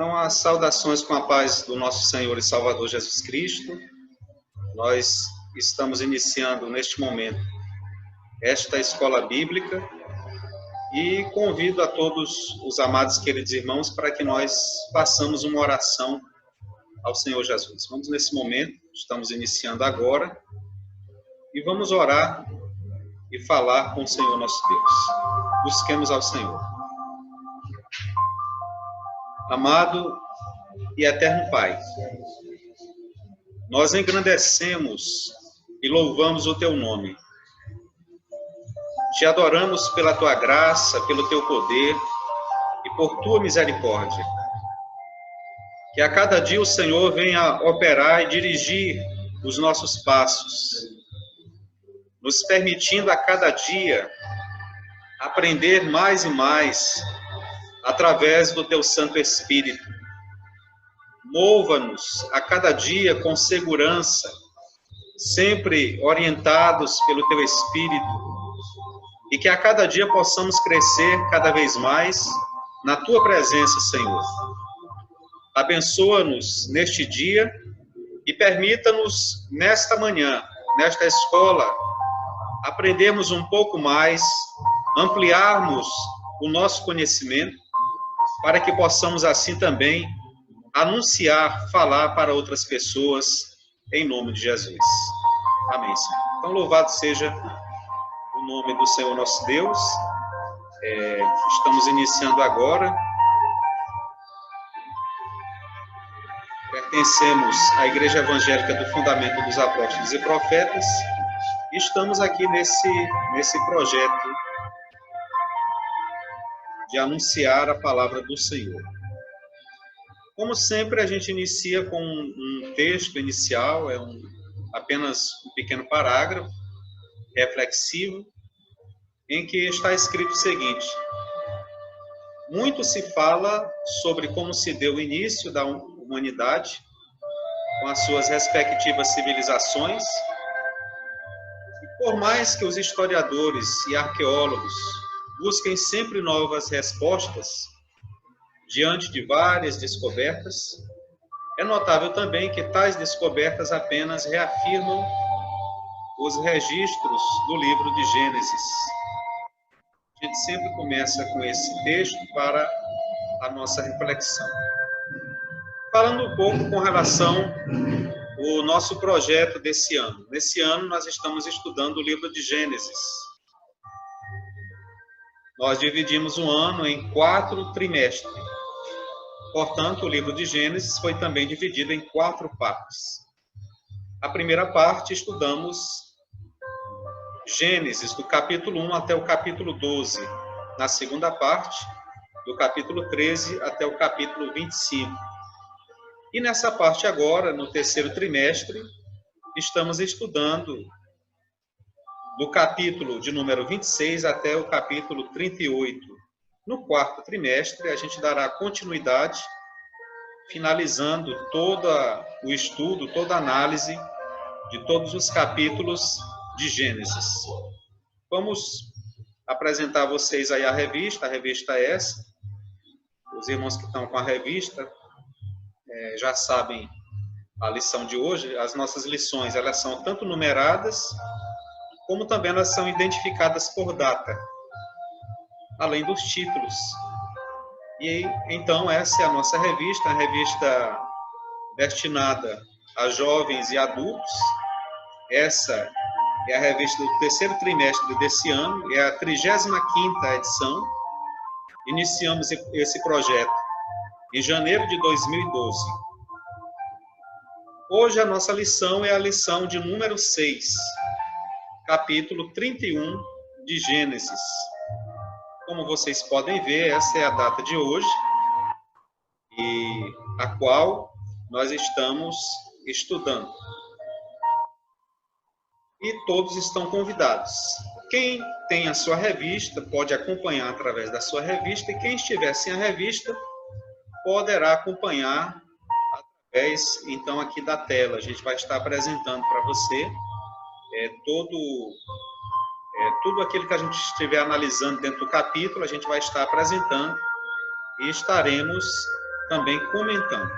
Então, as saudações com a paz do nosso Senhor e Salvador Jesus Cristo. Nós estamos iniciando neste momento esta escola bíblica e convido a todos os amados queridos irmãos para que nós façamos uma oração ao Senhor Jesus. Vamos nesse momento, estamos iniciando agora, e vamos orar e falar com o Senhor nosso Deus. Busquemos ao Senhor. Amado e eterno Pai, nós engrandecemos e louvamos o Teu nome. Te adoramos pela Tua graça, pelo Teu poder e por Tua misericórdia. Que a cada dia o Senhor venha operar e dirigir os nossos passos, nos permitindo a cada dia aprender mais e mais através do Teu Santo Espírito. Mova-nos a cada dia com segurança, sempre orientados pelo Teu Espírito, e que a cada dia possamos crescer cada vez mais na Tua presença, Senhor. Abençoa-nos neste dia e permita-nos nesta manhã, nesta escola, aprendermos um pouco mais, ampliarmos o nosso conhecimento, para que possamos assim também anunciar, falar para outras pessoas, em nome de Jesus. Amém, Senhor. Então, louvado seja o nome do Senhor nosso Deus. Estamos iniciando agora. Pertencemos à Igreja Evangélica do Fundamento dos Apóstolos e Profetas. Estamos aqui nesse projeto de anunciar a palavra do Senhor. Como sempre, a gente inicia com um texto inicial, apenas um pequeno parágrafo reflexivo, em que está escrito o seguinte: muito se fala sobre como se deu o início da humanidade, com as suas respectivas civilizações, e por mais que os historiadores e arqueólogos busquem sempre novas respostas diante de várias descobertas, é notável também que tais descobertas apenas reafirmam os registros do livro de Gênesis. A gente sempre começa com esse texto para a nossa reflexão. Falando um pouco com relação ao nosso projeto desse ano. Nesse ano nós estamos estudando o livro de Gênesis. Nós dividimos o ano em 4 trimestres. Portanto, o livro de Gênesis foi também dividido em 4 partes. A primeira parte estudamos Gênesis, do capítulo 1 até o capítulo 12. Na segunda parte, do capítulo 13 até o capítulo 25. E nessa parte agora, no terceiro trimestre, estamos estudando do capítulo de número 26 até o capítulo 38. No quarto trimestre, a gente dará continuidade, finalizando todo o estudo, toda a análise de todos os capítulos de Gênesis. Vamos apresentar a vocês aí a revista é essa. Os irmãos que estão com a revista já sabem a lição de hoje. As nossas lições, elas são tanto numeradas, como também elas são identificadas por data, além dos títulos. E então essa é a nossa revista, a revista destinada a jovens e adultos. Essa é a revista do terceiro trimestre desse ano, é a 35ª edição. Iniciamos esse projeto em janeiro de 2012. Hoje a nossa lição é a lição de número 6, capítulo 31 de Gênesis. Como vocês podem ver, essa é a data de hoje, e a qual nós estamos estudando. E todos estão convidados. Quem tem a sua revista pode acompanhar através da sua revista, e quem estiver sem a revista poderá acompanhar através, então, aqui da tela. A gente vai estar apresentando para você tudo aquilo que a gente estiver analisando dentro do capítulo, a gente vai estar apresentando e estaremos também comentando.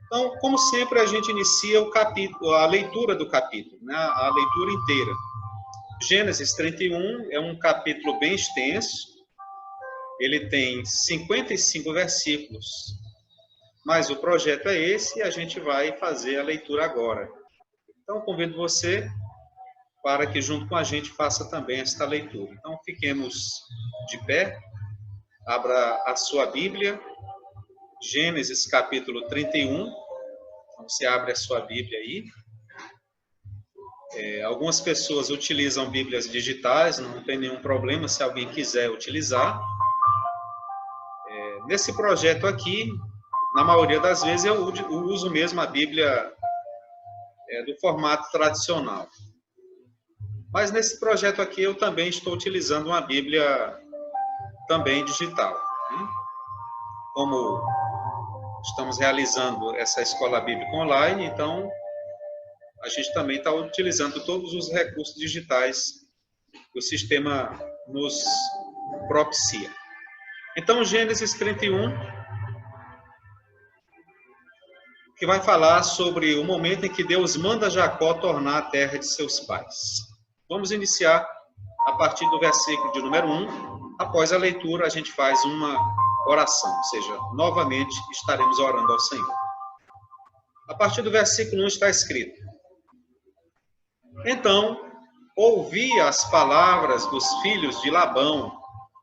Então, como sempre, a gente inicia o capítulo, a leitura do capítulo, né? A leitura inteira. Gênesis 31 é um capítulo bem extenso, ele tem 55 versículos, mas o projeto é esse e a gente vai fazer a leitura agora. Então, convido você para que junto com a gente faça também esta leitura. Então, fiquemos de pé, abra a sua Bíblia, Gênesis capítulo 31, então você abre a sua Bíblia aí. Algumas pessoas utilizam Bíblias digitais, não tem nenhum problema se alguém quiser utilizar. Nesse projeto aqui, na maioria das vezes, eu uso mesmo a Bíblia do formato tradicional. Mas nesse projeto aqui, eu também estou utilizando uma Bíblia também digital, né? Como estamos realizando essa escola bíblica online, então a gente também está utilizando todos os recursos digitais que o sistema nos propicia. Então, Gênesis 31, que vai falar sobre o momento em que Deus manda Jacó tornar a terra de seus pais. Vamos iniciar a partir do versículo de número 1. Após a leitura, a gente faz uma oração, ou seja, novamente estaremos orando ao Senhor. A partir do versículo 1 está escrito: Então, ouvi as palavras dos filhos de Labão,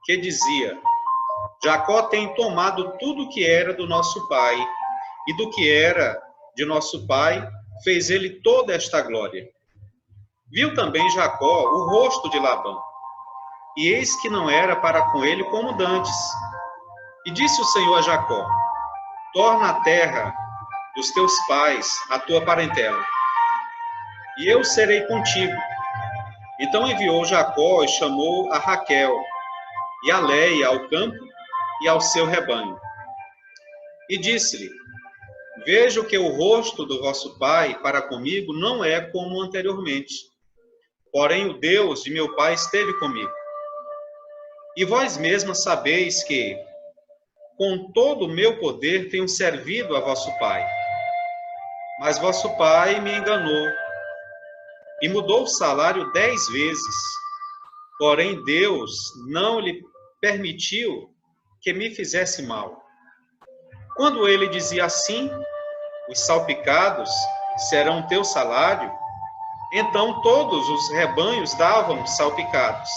que dizia: Jacó tem tomado tudo que era do nosso pai, e do que era de nosso pai, fez ele toda esta glória. Viu também Jacó o rosto de Labão, e eis que não era para com ele como dantes. E disse o Senhor a Jacó: Torna a terra dos teus pais a tua parentela, e eu serei contigo. Então enviou Jacó e chamou a Raquel, e a Leia ao campo e ao seu rebanho. E disse-lhe: Vejo que o rosto do vosso pai para comigo não é como anteriormente, porém o Deus de meu pai esteve comigo. E vós mesmas sabeis que, com todo o meu poder, tenho servido a vosso pai. Mas vosso pai me enganou e mudou o salário 10 vezes. Porém, Deus não lhe permitiu que me fizesse mal. Quando ele dizia assim: Os salpicados serão teu salário, então todos os rebanhos davam salpicados.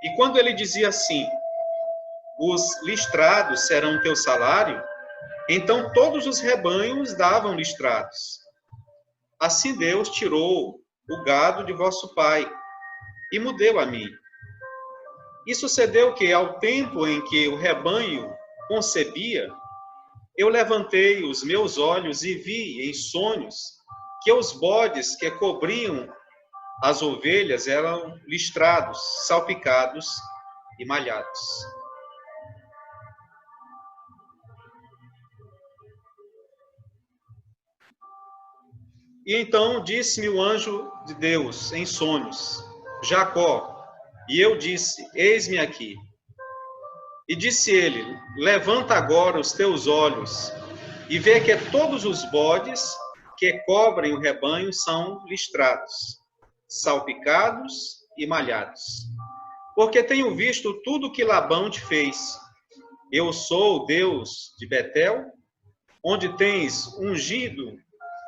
E quando ele dizia assim: Os listrados serão teu salário, então todos os rebanhos davam listrados. Assim Deus tirou o gado de vosso pai e me deu a mim. E sucedeu que, ao tempo em que o rebanho concebia, eu levantei os meus olhos e vi em sonhos que os bodes que cobriam as ovelhas eram listrados, salpicados e malhados. E então disse-me o anjo de Deus em sonhos: Jacó. E eu disse: Eis-me aqui. E disse ele: Levanta agora os teus olhos e vê que todos os bodes que cobrem o rebanho são listrados, salpicados e malhados. Porque tenho visto tudo que Labão te fez. Eu sou o Deus de Betel, onde tens ungido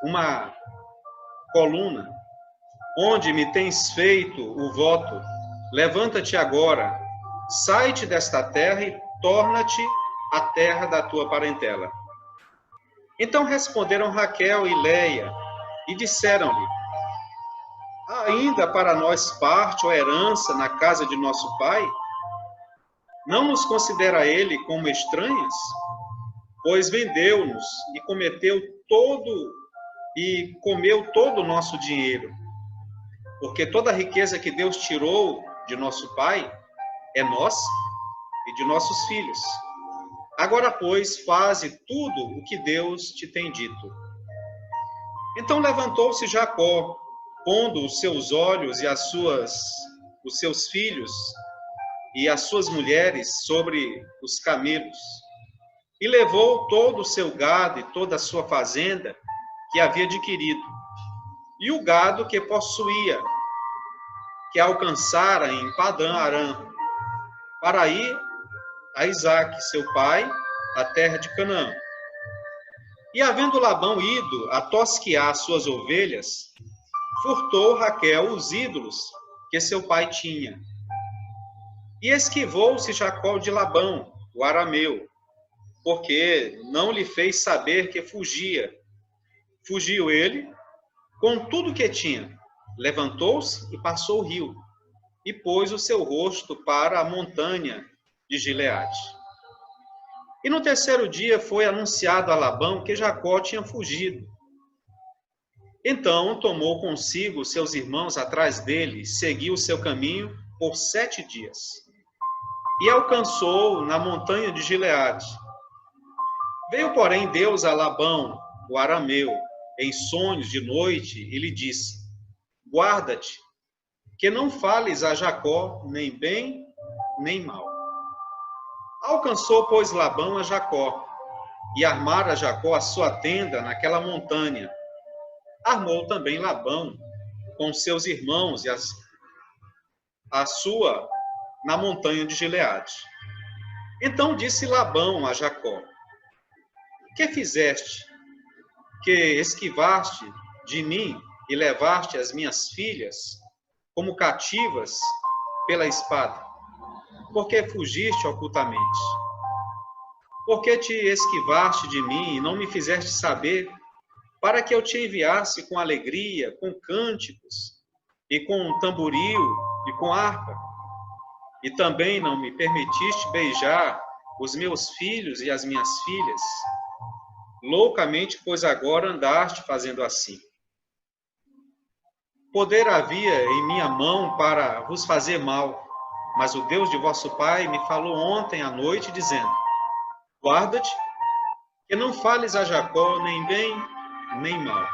uma coluna, onde me tens feito o voto. Levanta-te agora, sai-te desta terra e torna-te à terra da tua parentela. Então responderam Raquel e Leia e disseram-lhe: Há ainda para nós parte ou herança na casa de nosso pai? Não nos considera ele como estranhas? Pois vendeu-nos e comeu todo o nosso dinheiro. Porque toda a riqueza que Deus tirou de nosso pai é nossa e de nossos filhos. Agora, pois, faze tudo o que Deus te tem dito. Então levantou-se Jacó, pondo os seus olhos e os seus filhos e as suas mulheres sobre os camelos, e levou todo o seu gado e toda a sua fazenda que havia adquirido, e o gado que possuía, que alcançara em Padã Arã, para ir a Isaque, seu pai, à terra de Canaã. E havendo Labão ido a tosquear suas ovelhas, furtou Raquel os ídolos que seu pai tinha. E esquivou-se Jacó de Labão, o arameu, porque não lhe fez saber que fugia. Fugiu ele com tudo que tinha, levantou-se e passou o rio, e pôs o seu rosto para a montanha de Gileade. E no terceiro dia foi anunciado a Labão que Jacó tinha fugido. Então tomou consigo seus irmãos atrás dele, seguiu o seu caminho por 7 dias. E alcançou na montanha de Gileade. Veio, porém, Deus a Labão, o arameu, em sonhos de noite, e lhe disse: guarda-te, que não fales a Jacó nem bem, nem mal. Alcançou, pois, Labão a Jacó, e armara Jacó a sua tenda naquela montanha. Armou também Labão com seus irmãos e a sua na montanha de Gileade. Então disse Labão a Jacó: que fizeste, que esquivaste de mim e levaste as minhas filhas como cativas pela espada? Por que fugiste ocultamente? Por que te esquivaste de mim e não me fizeste saber, para que eu te enviasse com alegria, com cânticos, e com tamboril e com harpa? E também não me permitiste beijar os meus filhos e as minhas filhas. Loucamente, pois agora andaste fazendo assim. Poder havia em minha mão para vos fazer mal, mas o Deus de vosso pai me falou ontem à noite, dizendo: guarda-te, que não fales a Jacó nem bem, nem mal.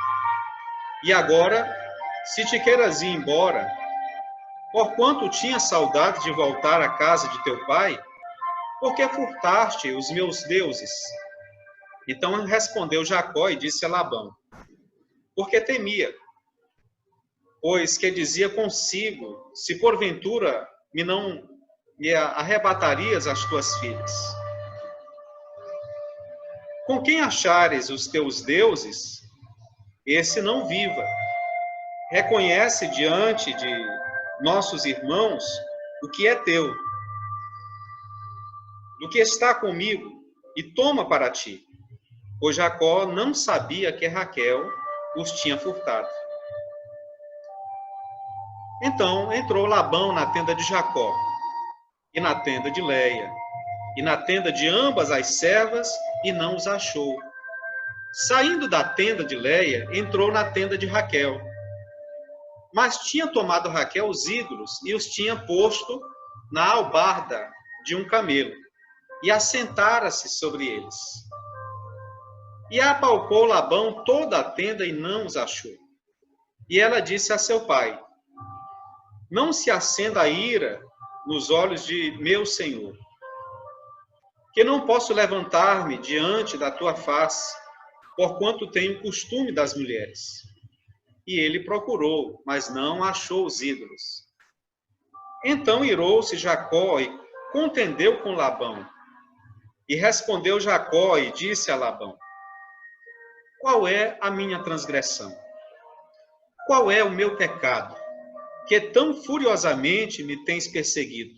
E agora, se te queiras ir embora, porquanto tinha saudade de voltar à casa de teu pai, por que furtaste os meus deuses? Então respondeu Jacó e disse a Labão: porque temia, pois que dizia consigo: se porventura me arrebatarias as tuas filhas. Com quem achares os teus deuses, esse não viva. Reconhece diante de nossos irmãos o que é teu, do que está comigo, e toma para ti. Pois Jacó não sabia que Raquel os tinha furtado. Então entrou Labão na tenda de Jacó, e na tenda de Léia, e na tenda de ambas as servas, e não os achou. Saindo da tenda de Léia, entrou na tenda de Raquel. Mas tinha tomado Raquel os ídolos e os tinha posto na albarda de um camelo, e assentara-se sobre eles. E apalpou Labão toda a tenda e não os achou. E ela disse a seu pai: não se acenda a ira nos olhos de meu senhor, que não posso levantar-me diante da tua face, porquanto tenho costume das mulheres. E ele procurou, mas não achou os ídolos. Então irou-se Jacó e contendeu com Labão. E respondeu Jacó e disse a Labão: qual é a minha transgressão? Qual é o meu pecado, que tão furiosamente me tens perseguido?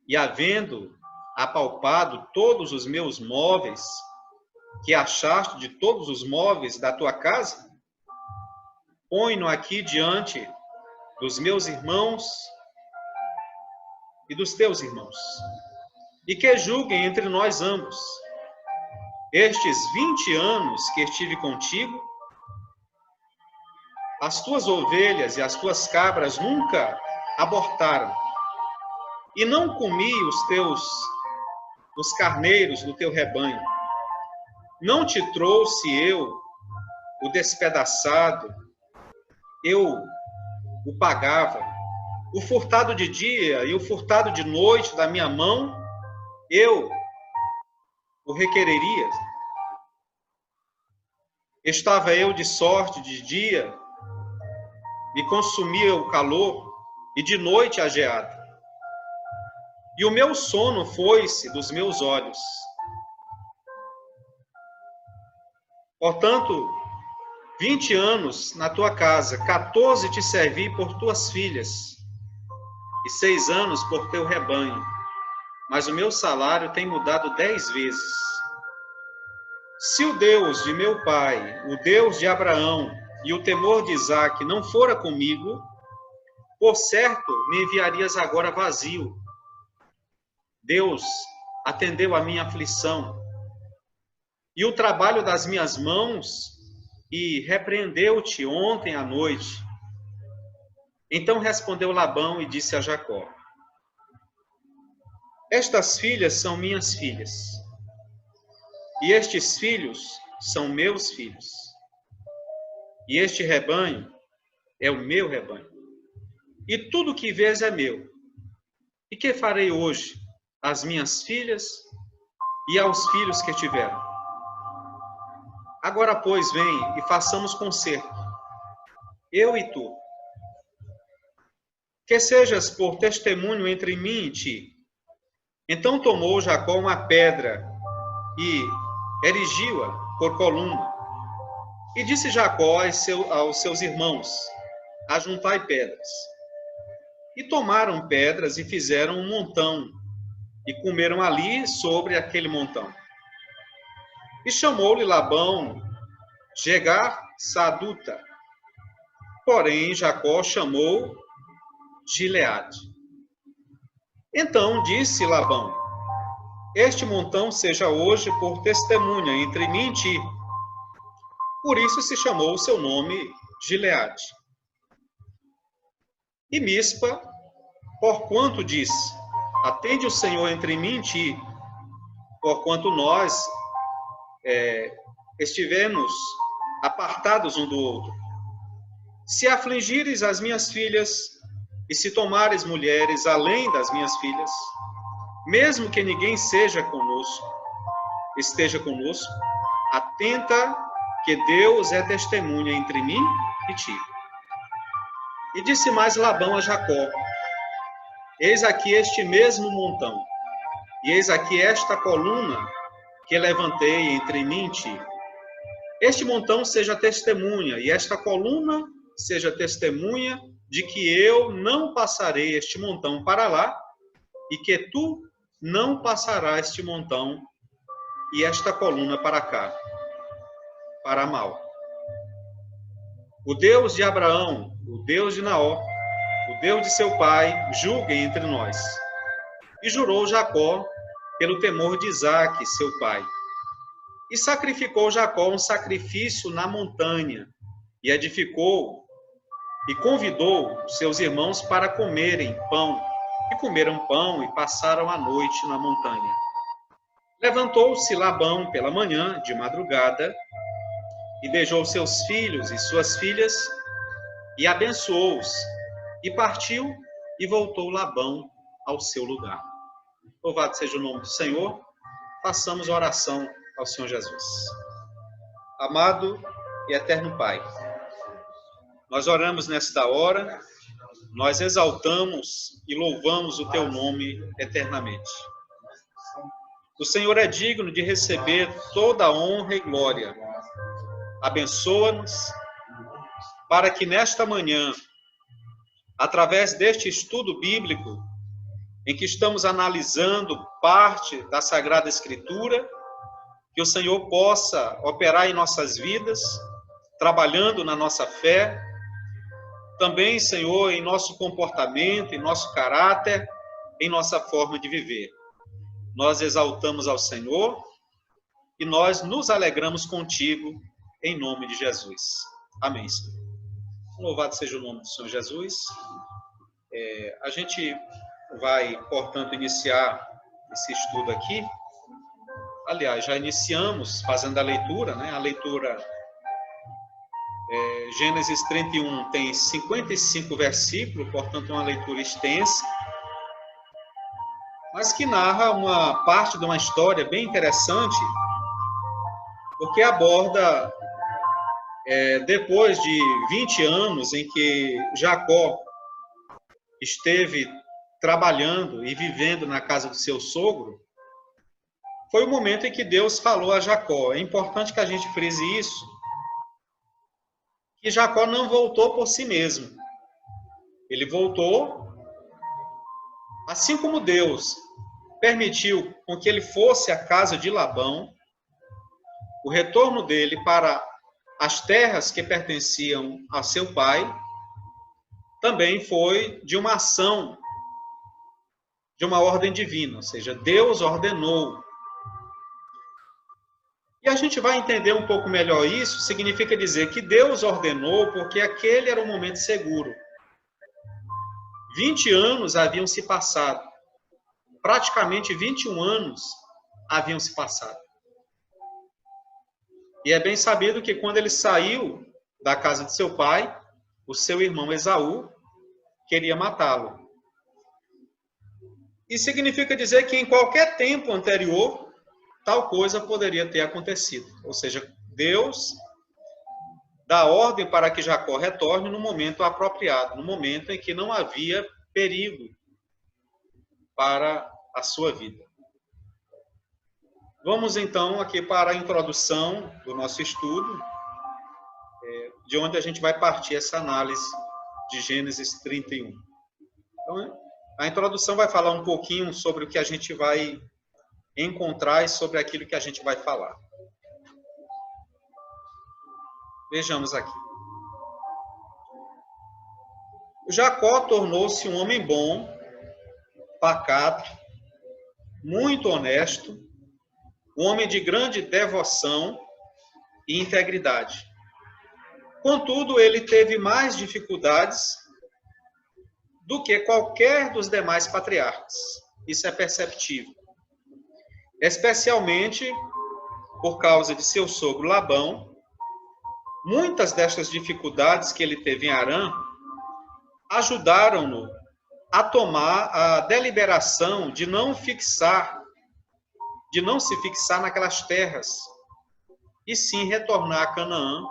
E havendo apalpado todos os meus móveis, que achaste de todos os móveis da tua casa, põe-no aqui diante dos meus irmãos e dos teus irmãos, e que julguem entre nós ambos. Estes 20 anos que estive contigo, as tuas ovelhas e as tuas cabras nunca abortaram, e não comi os carneiros do teu rebanho. Não te trouxe eu o despedaçado, eu o pagava. O furtado de dia e o furtado de noite da minha mão, eu o requereria? Estava eu de sorte de dia, me consumia o calor, e de noite a geada. E o meu sono foi-se dos meus olhos. Portanto, 20 anos na tua casa, 14 te servi por tuas filhas, e 6 anos por teu rebanho. Mas o meu salário tem mudado 10 vezes. Se o Deus de meu pai, o Deus de Abraão e o temor de Isaque não fora comigo, por certo me enviarias agora vazio. Deus atendeu a minha aflição e o trabalho das minhas mãos e repreendeu-te ontem à noite. Então respondeu Labão e disse a Jacó: estas filhas são minhas filhas, e estes filhos são meus filhos, e este rebanho é o meu rebanho, e tudo que vês é meu. E que farei hoje às minhas filhas e aos filhos que tiveram? Agora, pois, vem e façamos concerto, eu e tu, que sejas por testemunho entre mim e ti. Então tomou Jacó uma pedra e erigiu-a por coluna. E disse Jacó aos seus irmãos: ajuntai pedras. E tomaram pedras e fizeram um montão, e comeram ali sobre aquele montão. E chamou-lhe Labão Jegar Saduta. Porém Jacó chamou Gileade. Então disse Labão: este montão seja hoje por testemunha entre mim e ti. Por isso se chamou o seu nome Gileade. E Mispa, porquanto disse: atende o Senhor entre mim e ti, porquanto nós estivemos apartados um do outro. Se afligires as minhas filhas, e se tomares mulheres além das minhas filhas, mesmo que ninguém esteja conosco, atenta que Deus é testemunha entre mim e ti. E disse mais Labão a Jacó: eis aqui este mesmo montão, e eis aqui esta coluna que levantei entre mim e ti. Este montão seja testemunha, e esta coluna seja testemunha de que eu não passarei este montão para lá, e que tu não passarás este montão e esta coluna para cá, para mal. O Deus de Abraão, o Deus de Naó, o Deus de seu pai, julguem entre nós. E jurou Jacó pelo temor de Isaque, seu pai. E sacrificou Jacó um sacrifício na montanha, e edificou e convidou seus irmãos para comerem pão. E comeram pão e passaram a noite na montanha. Levantou-se Labão pela manhã, de madrugada, e beijou seus filhos e suas filhas, e abençoou-os, e partiu, e voltou Labão ao seu lugar. Louvado seja o nome do Senhor. Façamos oração ao Senhor Jesus. Amado e eterno Pai, nós oramos nesta hora, nós exaltamos e louvamos o Teu nome eternamente. O Senhor é digno de receber toda a honra e glória. Abençoa-nos para que nesta manhã, através deste estudo bíblico, em que estamos analisando parte da Sagrada Escritura, que o Senhor possa operar em nossas vidas, trabalhando na nossa fé, também, Senhor, em nosso comportamento, em nosso caráter, em nossa forma de viver. Nós exaltamos ao Senhor e nós nos alegramos contigo, em nome de Jesus. Amém, Senhor. Louvado seja o nome do Senhor Jesus. A gente vai, portanto, iniciar esse estudo aqui. Aliás, já iniciamos fazendo a leitura, né? A leitura... Gênesis 31 tem 55 versículos, portanto, uma leitura extensa. mas que narra uma parte de uma história bem interessante, porque aborda, depois de 20 anos em que Jacó esteve trabalhando e vivendo na casa do seu sogro, foi o momento em que Deus falou a Jacó. É importante que a gente frise isso, que Jacó não voltou por si mesmo. Ele voltou, assim como Deus permitiu com que ele fosse à casa de Labão, o retorno dele para as terras que pertenciam a seu pai, também foi de uma ação, de uma ordem divina, ou seja, Deus ordenou. E a gente vai entender um pouco melhor isso, significa dizer que Deus ordenou porque aquele era um momento seguro. 20 anos haviam se passado, praticamente 21 anos haviam se passado. E é bem sabido que quando ele saiu da casa de seu pai, o seu irmão Esaú queria matá-lo. E significa dizer que em qualquer tempo anterior, tal coisa poderia ter acontecido. Ou seja, Deus dá ordem para que Jacó retorne no momento apropriado, no momento em que não havia perigo para a sua vida. Vamos então aqui para a introdução do nosso estudo, de onde a gente vai partir essa análise de Gênesis 31. Então, a introdução vai falar um pouquinho sobre o que a gente vai encontrar e sobre aquilo que a gente vai falar. Vejamos aqui. Jacó tornou-se um homem bom, pacato, muito honesto, um homem de grande devoção e integridade. Contudo, ele teve mais dificuldades do que qualquer dos demais patriarcas. Isso é perceptível. Especialmente por causa de seu sogro Labão. Muitas destas dificuldades que ele teve em Harã ajudaram-no a tomar a deliberação de não se fixar naquelas terras, e sim retornar a Canaã,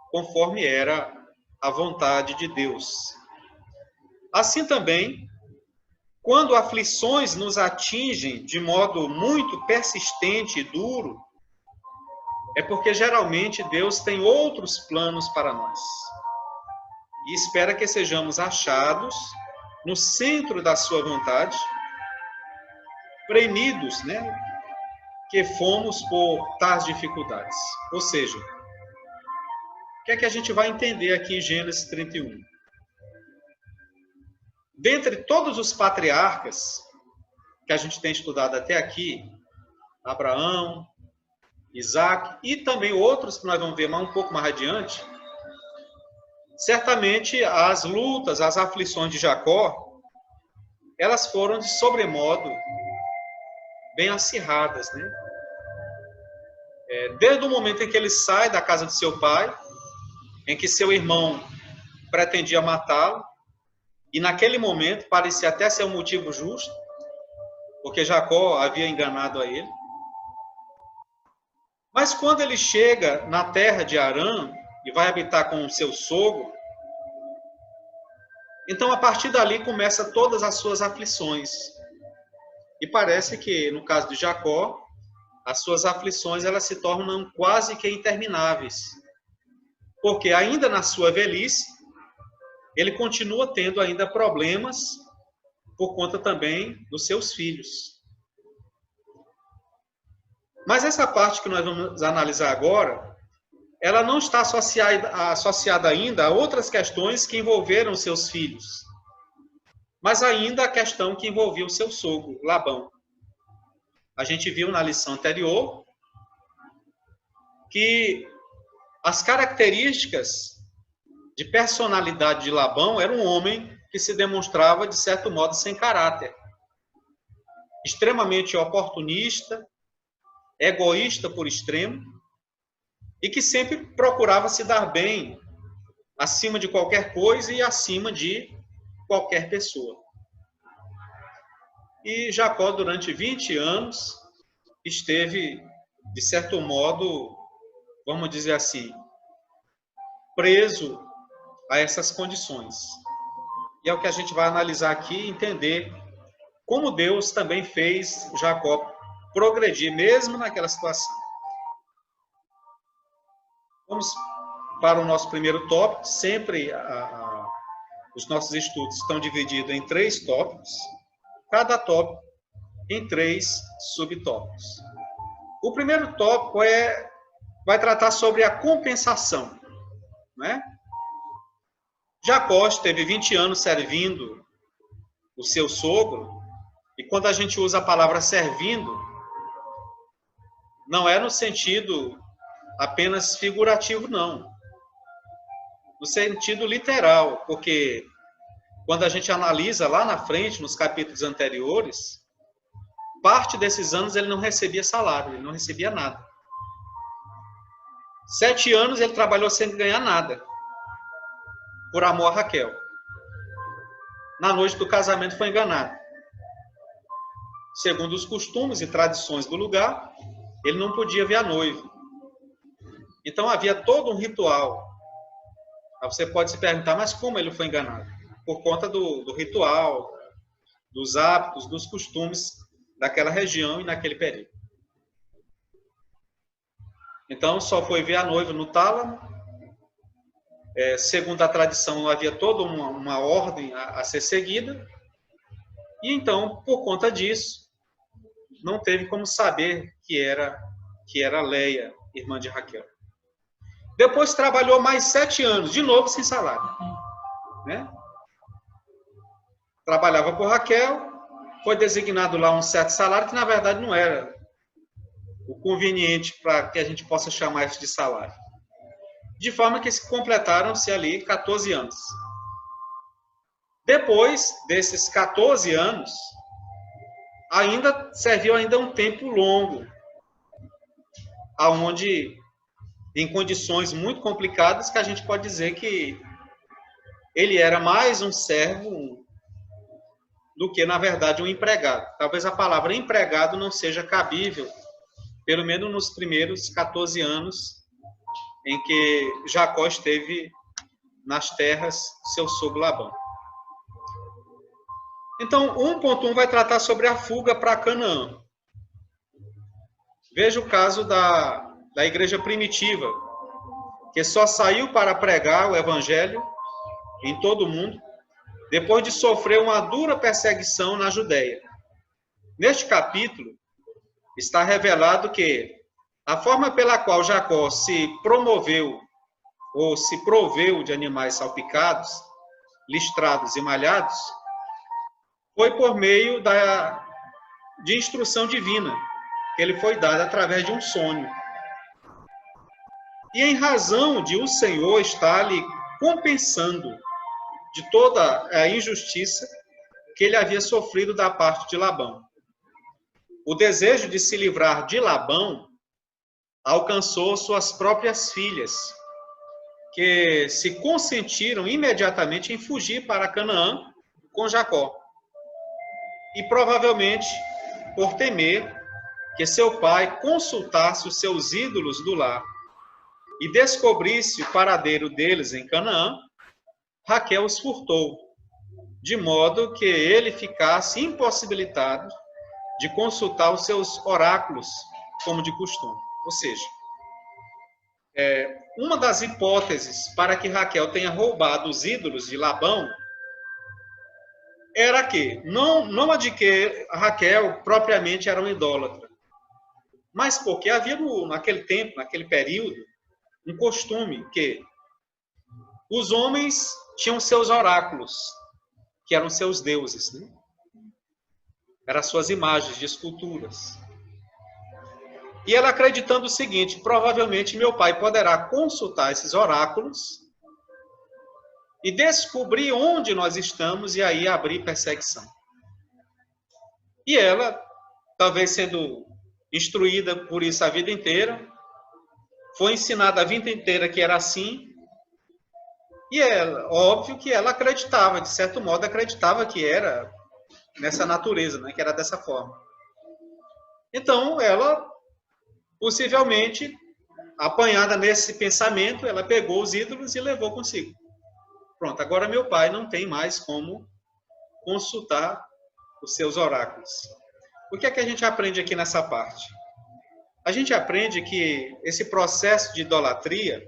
conforme era a vontade de Deus. Assim também, quando aflições nos atingem de modo muito persistente e duro, é porque geralmente Deus tem outros planos para nós. E espera que sejamos achados no centro da sua vontade, premidos, que fomos por tais dificuldades. Ou seja, o que é que a gente vai entender aqui em Gênesis 31? Dentre todos os patriarcas que a gente tem estudado até aqui, Abraão, Isaac e também outros que nós vamos ver um pouco mais adiante, certamente as lutas, as aflições de Jacó, elas foram de sobremodo bem acirradas, Desde o momento em que ele sai da casa de seu pai, em que seu irmão pretendia matá-lo, e naquele momento parecia até ser um motivo justo, porque Jacó havia enganado a ele. Mas quando ele chega na terra de Harã e vai habitar com o seu sogro, então a partir dali começa todas as suas aflições. E parece que no caso de Jacó, as suas aflições elas se tornam quase que intermináveis. Porque ainda na sua velhice, ele continua tendo ainda problemas por conta também dos seus filhos. Mas essa parte que nós vamos analisar agora, ela não está associada ainda a outras questões que envolveram seus filhos, mas ainda a questão que envolvia o seu sogro, Labão. A gente viu na lição anterior que as características de personalidade de Labão era um homem que se demonstrava, de certo modo, sem caráter. Extremamente oportunista, egoísta por extremo, e que sempre procurava se dar bem acima de qualquer coisa e acima de qualquer pessoa. E Jacó, durante 20 anos, esteve, de certo modo, vamos dizer assim, preso a essas condições. E é o que a gente vai analisar aqui e entender como Deus também fez Jacó progredir, mesmo naquela situação. Vamos para o nosso primeiro tópico. Sempre os nossos estudos estão divididos em 3 tópicos, cada tópico em 3 subtópicos. O primeiro tópico vai tratar sobre a compensação, né? Jacó teve 20 anos servindo o seu sogro, e quando a gente usa a palavra servindo, não é no sentido apenas figurativo, não. No sentido literal, porque quando a gente analisa lá na frente, nos capítulos anteriores, parte desses anos ele não recebia salário, ele não recebia nada. 7 anos ele trabalhou sem ganhar nada, por amor a Raquel. Na noite do casamento foi enganado. Segundo os costumes e tradições do lugar, ele não podia ver a noiva. Então havia todo um ritual. Aí você pode se perguntar, mas como ele foi enganado? Por conta do ritual, dos hábitos, dos costumes daquela região e naquele período. Então só foi ver a noiva no tálamo. Segundo a tradição, havia toda uma ordem a ser seguida. E então, por conta disso, não teve como saber que era Leia, irmã de Raquel. Depois trabalhou mais 7 anos, de novo sem salário, né? Trabalhava por Raquel, foi designado lá um certo salário, que na verdade não era o conveniente para que a gente possa chamar isso de salário. De forma que se completaram-se ali 14 anos. Depois desses 14 anos, serviu ainda um tempo longo, aonde, em condições muito complicadas, que a gente pode dizer que ele era mais um servo do que, na verdade, um empregado. Talvez a palavra empregado não seja cabível, pelo menos nos primeiros 14 anos em que Jacó esteve nas terras do seu sogro Labão. Então, 1.1 vai tratar sobre a fuga para Canaã. Veja o caso da igreja primitiva, que só saiu para pregar o evangelho em todo o mundo, depois de sofrer uma dura perseguição na Judéia. Neste capítulo, está revelado que a forma pela qual Jacó se promoveu ou se proveu de animais salpicados, listrados e malhados, foi por meio de instrução divina, que ele foi dado através de um sonho. E em razão de o Senhor estar lhe compensando de toda a injustiça que ele havia sofrido da parte de Labão. O desejo de se livrar de Labão alcançou suas próprias filhas, que se consentiram imediatamente em fugir para Canaã com Jacó. E provavelmente por temer que seu pai consultasse os seus ídolos do lar e descobrisse o paradeiro deles em Canaã, Raquel os furtou, de modo que ele ficasse impossibilitado de consultar os seus oráculos, como de costume. Ou seja, uma das hipóteses para que Raquel tenha roubado os ídolos de Labão era que, não a de que Raquel propriamente era uma idólatra, mas porque havia naquele tempo, naquele período, um costume que os homens tinham seus oráculos, que eram seus deuses, né? Eram suas imagens de esculturas. E ela acreditando o seguinte: provavelmente meu pai poderá consultar esses oráculos e descobrir onde nós estamos e aí abrir perseguição. E ela, talvez sendo instruída por isso a vida inteira, foi ensinada a vida inteira que era assim, e ela, óbvio que ela acreditava, de certo modo acreditava que era nessa natureza, né, que era dessa forma. Então, ela, possivelmente, apanhada nesse pensamento, ela pegou os ídolos e levou consigo. Pronto, agora meu pai não tem mais como consultar os seus oráculos. O que é que a gente aprende aqui nessa parte? A gente aprende que esse processo de idolatria,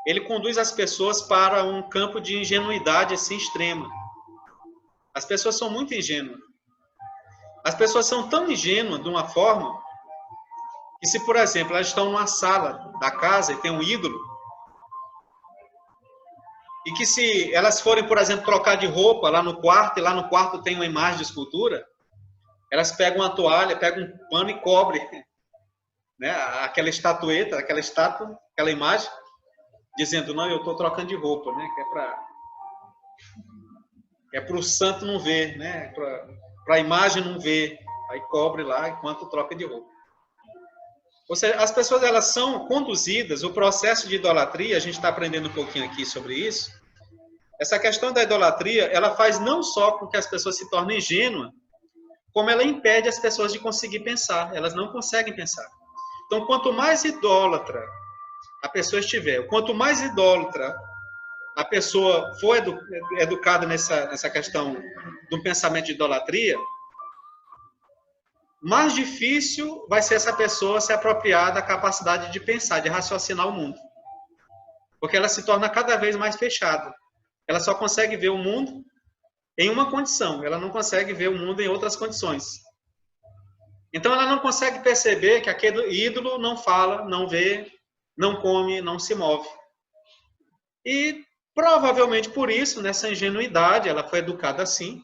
ele conduz as pessoas para um campo de ingenuidade assim extrema. As pessoas são muito ingênuas. As pessoas são tão ingênuas de uma forma que se, por exemplo, elas estão numa sala da casa e tem um ídolo, e que se elas forem, por exemplo, trocar de roupa lá no quarto, e lá no quarto tem uma imagem de escultura, elas pegam uma toalha, pegam um pano e cobrem, né, aquela estatueta, aquela estátua, aquela imagem, dizendo, não, eu estou trocando de roupa, né, que é para o santo não ver, né, para a imagem não ver, aí cobre lá enquanto troca de roupa. Ou seja, as pessoas elas são conduzidas, o processo de idolatria, a gente está aprendendo um pouquinho aqui sobre isso, essa questão da idolatria, ela faz não só com que as pessoas se tornem ingênuas, como ela impede as pessoas de conseguir pensar, elas não conseguem pensar. Então, quanto mais idólatra a pessoa estiver, quanto mais idólatra a pessoa for educada nessa questão do pensamento de idolatria, mais difícil vai ser essa pessoa se apropriar da capacidade de pensar, de raciocinar o mundo. Porque ela se torna cada vez mais fechada. Ela só consegue ver o mundo em uma condição, ela não consegue ver o mundo em outras condições. Então ela não consegue perceber que aquele ídolo não fala, não vê, não come, não se move. E provavelmente por isso, nessa ingenuidade, ela foi educada assim.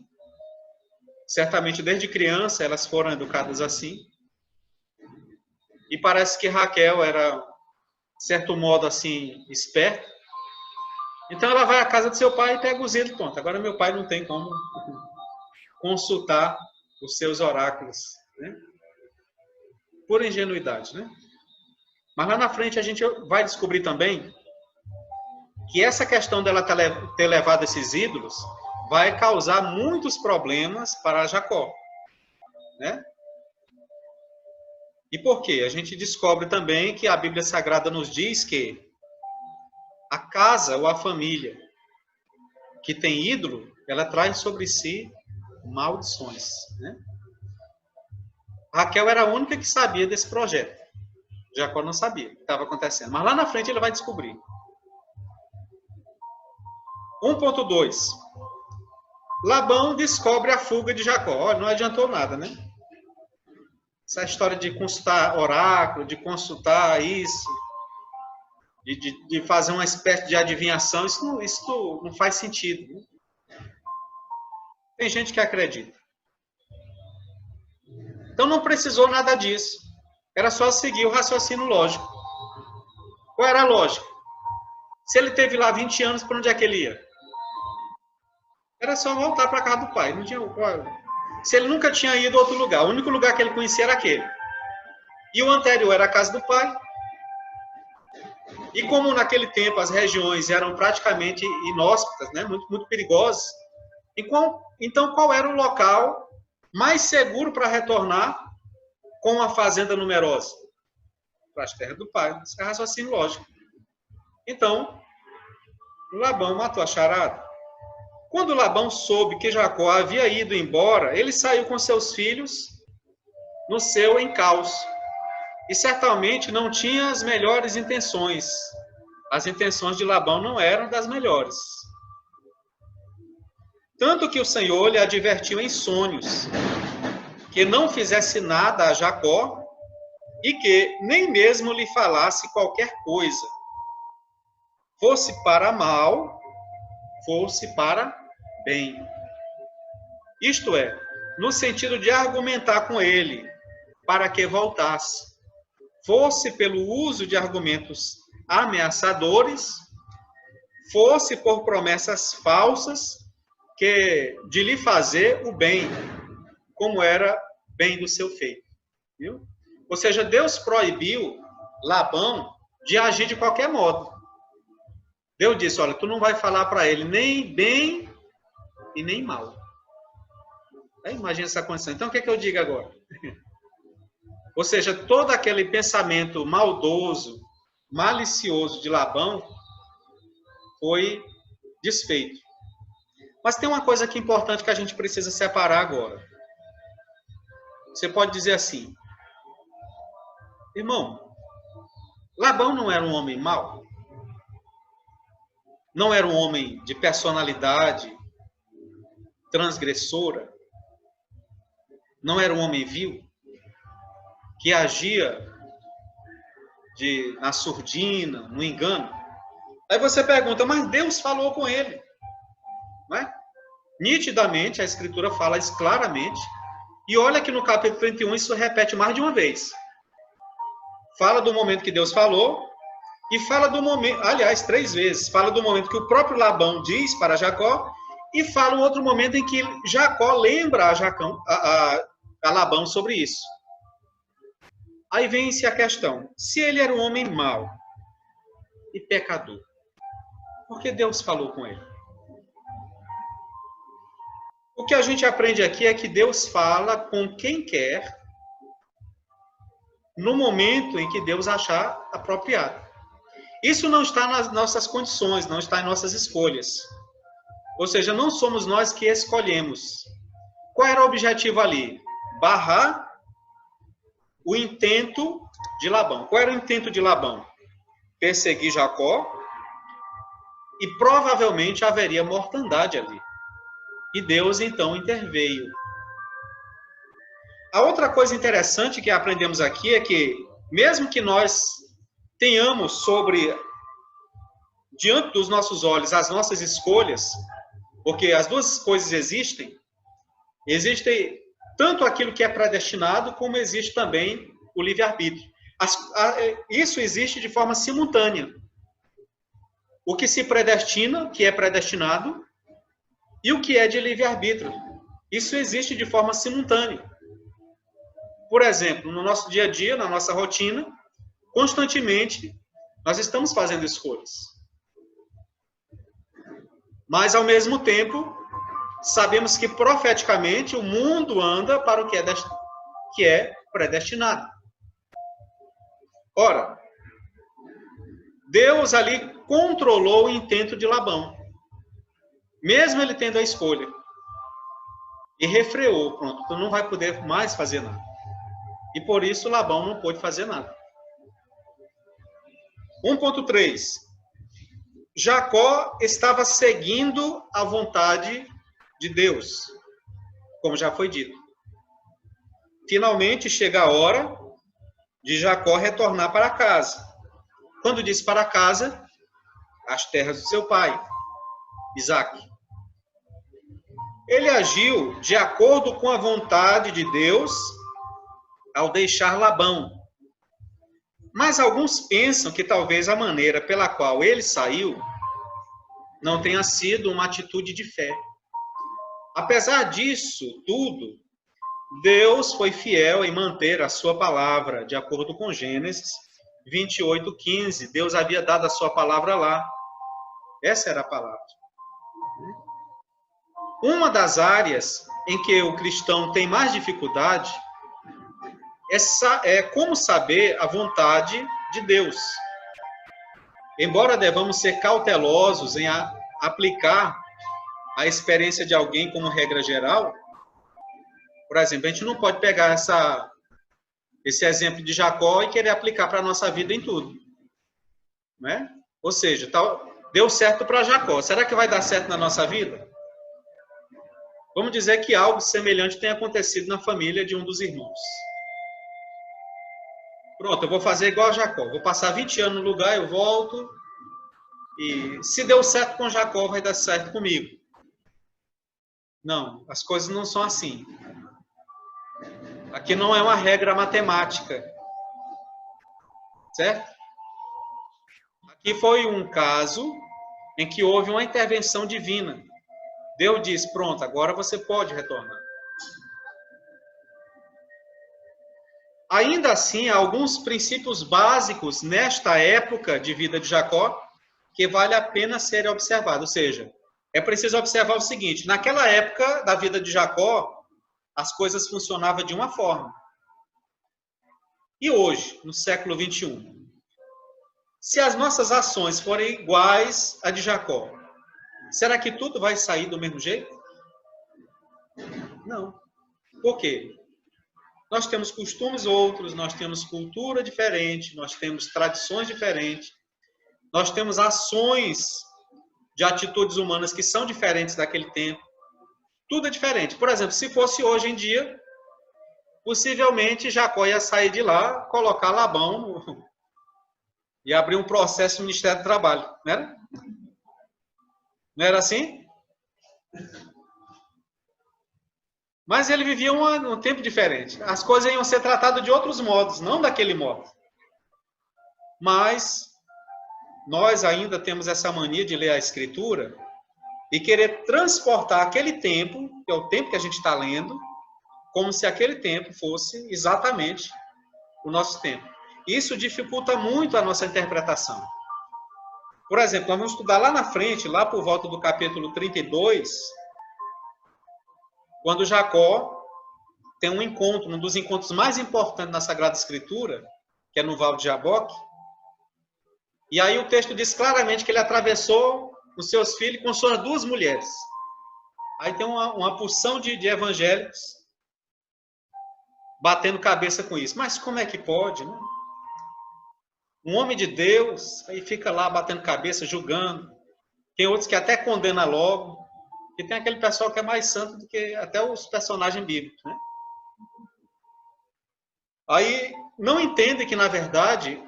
Certamente desde criança elas foram educadas assim. E parece que Raquel era, de certo modo, assim, esperta. Então ela vai à casa do seu pai e pega os ídolos. Pronto, agora meu pai não tem como consultar os seus oráculos, né? Por ingenuidade, né? Mas lá na frente a gente vai descobrir também que essa questão dela ter levado esses ídolos vai causar muitos problemas para Jacó, né? E por quê? A gente descobre também que a Bíblia Sagrada nos diz que a casa ou a família que tem ídolo, ela traz sobre si maldições, né? Raquel era a única que sabia desse projeto. Jacó não sabia o que estava acontecendo. Mas lá na frente ele vai descobrir. 1.2. Labão descobre a fuga de Jacó. Olha, não adiantou nada, né? Essa história de consultar oráculo, de consultar isso, de fazer uma espécie de adivinhação, isso não faz sentido, né? Tem gente que acredita. Então não precisou nada disso. Era só seguir o raciocínio lógico. Qual era a lógica? Se ele teve lá 20 anos, para onde é que ele ia? Era só voltar para a casa do pai. Não tinha. Se ele nunca tinha ido a outro lugar, o único lugar que ele conhecia era aquele. E o anterior era a casa do pai. E como naquele tempo as regiões eram praticamente inóspitas, né, muito, muito perigosas, então qual era o local mais seguro para retornar com uma fazenda numerosa? Para as terras do pai. Isso é raciocínio lógico. Então, Labão matou a charada. Quando Labão soube que Jacó havia ido embora, ele saiu com seus filhos no seu encalço. E certamente não tinha as melhores intenções. As intenções de Labão não eram das melhores. Tanto que o Senhor lhe advertiu em sonhos que não fizesse nada a Jacó e que nem mesmo lhe falasse qualquer coisa, fosse para mal, fosse para bem. Isto é, no sentido de argumentar com ele para que voltasse, fosse pelo uso de argumentos ameaçadores, fosse por promessas falsas de lhe fazer o bem, como era bem do seu feito. Viu? Ou seja, Deus proibiu Labão de agir de qualquer modo. Deus disse, olha, tu não vai falar para ele nem bem e nem mal. Imagina essa condição. Então, o que é que eu digo agora? Ou seja, todo aquele pensamento maldoso, malicioso de Labão foi desfeito. Mas tem uma coisa aqui importante que a gente precisa separar agora. Você pode dizer assim, irmão, Labão não era um homem mau? Não era um homem de personalidade transgressora? Não era um homem vil? Que agia na surdina, no engano? Aí você pergunta, mas Deus falou com ele. Não é? Nitidamente, a Escritura fala isso claramente. E olha que no capítulo 31 isso repete mais de uma vez. Fala do momento que Deus falou e fala do momento, aliás, 3 vezes. Fala do momento que o próprio Labão diz para Jacó e fala um outro momento em que Jacó lembra a Labão sobre isso. Aí vem-se a questão, se ele era um homem mau e pecador, por que Deus falou com ele? O que a gente aprende aqui é que Deus fala com quem quer, no momento em que Deus achar apropriado. Isso não está nas nossas condições, não está em nossas escolhas. Ou seja, não somos nós que escolhemos. Qual era o objetivo ali? Barrar o intento de Labão. Qual era o intento de Labão? Perseguir Jacó e provavelmente haveria mortandade ali. E Deus então interveio. A outra coisa interessante que aprendemos aqui é que, mesmo que nós tenhamos diante dos nossos olhos, as nossas escolhas, porque as duas coisas existem tanto aquilo que é predestinado, como existe também o livre-arbítrio. Isso existe de forma simultânea. O que se predestina, que é predestinado, e o que é de livre-arbítrio. Isso existe de forma simultânea. Por exemplo, no nosso dia a dia, na nossa rotina, constantemente, nós estamos fazendo escolhas. Mas, ao mesmo tempo, sabemos que profeticamente o mundo anda para o que é predestinado. Ora, Deus ali controlou o intento de Labão, mesmo ele tendo a escolha, e refreou, pronto, tu não vai poder mais fazer nada. E por isso Labão não pôde fazer nada. 1.3. Jacó estava seguindo a vontade de Deus, como já foi dito. Finalmente chega a hora de Jacó retornar para casa. Quando diz para casa, as terras do seu pai, Isaque. Ele agiu de acordo com a vontade de Deus ao deixar Labão. Mas alguns pensam que talvez a maneira pela qual ele saiu não tenha sido uma atitude de fé. Apesar disso tudo, Deus foi fiel em manter a sua palavra, de acordo com Gênesis 28:15. Deus havia dado a sua palavra lá. Essa era a palavra. Uma das áreas em que o cristão tem mais dificuldade é como saber a vontade de Deus. Embora devamos ser cautelosos em aplicar a experiência de alguém como regra geral, por exemplo, a gente não pode pegar esse exemplo de Jacó e querer aplicar para a nossa vida em tudo. Né? Ou seja, deu certo para Jacó. Será que vai dar certo na nossa vida? Vamos dizer que algo semelhante tenha acontecido na família de um dos irmãos. Pronto, eu vou fazer igual a Jacó. Vou passar 20 anos no lugar, eu volto. E se deu certo com Jacó, vai dar certo comigo. Não, as coisas não são assim. Aqui não é uma regra matemática. Certo? Aqui foi um caso em que houve uma intervenção divina. Deus diz, pronto, agora você pode retornar. Ainda assim, há alguns princípios básicos nesta época de vida de Jacó que vale a pena serem observados. Ou seja, é preciso observar o seguinte, naquela época da vida de Jacó, as coisas funcionavam de uma forma. E hoje, no século 21, se as nossas ações forem iguais à de Jacó, será que tudo vai sair do mesmo jeito? Não. Por quê? Nós temos costumes outros, nós temos cultura diferente, nós temos tradições diferentes, nós temos ações de atitudes humanas que são diferentes daquele tempo. Tudo é diferente. Por exemplo, se fosse hoje em dia, possivelmente Jacó ia sair de lá, colocar Labão e abrir um processo no Ministério do Trabalho. Não era? Não era assim? Mas ele vivia um tempo diferente. As coisas iam ser tratadas de outros modos, não daquele modo. Mas nós ainda temos essa mania de ler a Escritura e querer transportar aquele tempo, que é o tempo que a gente está lendo, como se aquele tempo fosse exatamente o nosso tempo. Isso dificulta muito a nossa interpretação. Por exemplo, nós vamos estudar lá na frente, lá por volta do capítulo 32, quando Jacó tem um encontro, um dos encontros mais importantes na Sagrada Escritura, que é no Vale de Jaboque. E aí o texto diz claramente que ele atravessou os seus filhos com suas duas mulheres. Aí tem uma porção de evangélicos batendo cabeça com isso. Mas como é que pode, né? Um homem de Deus, aí fica lá batendo cabeça, julgando. Tem outros que até condena logo. E tem aquele pessoal que é mais santo do que até os personagens bíblicos, né? Aí não entende que, na verdade,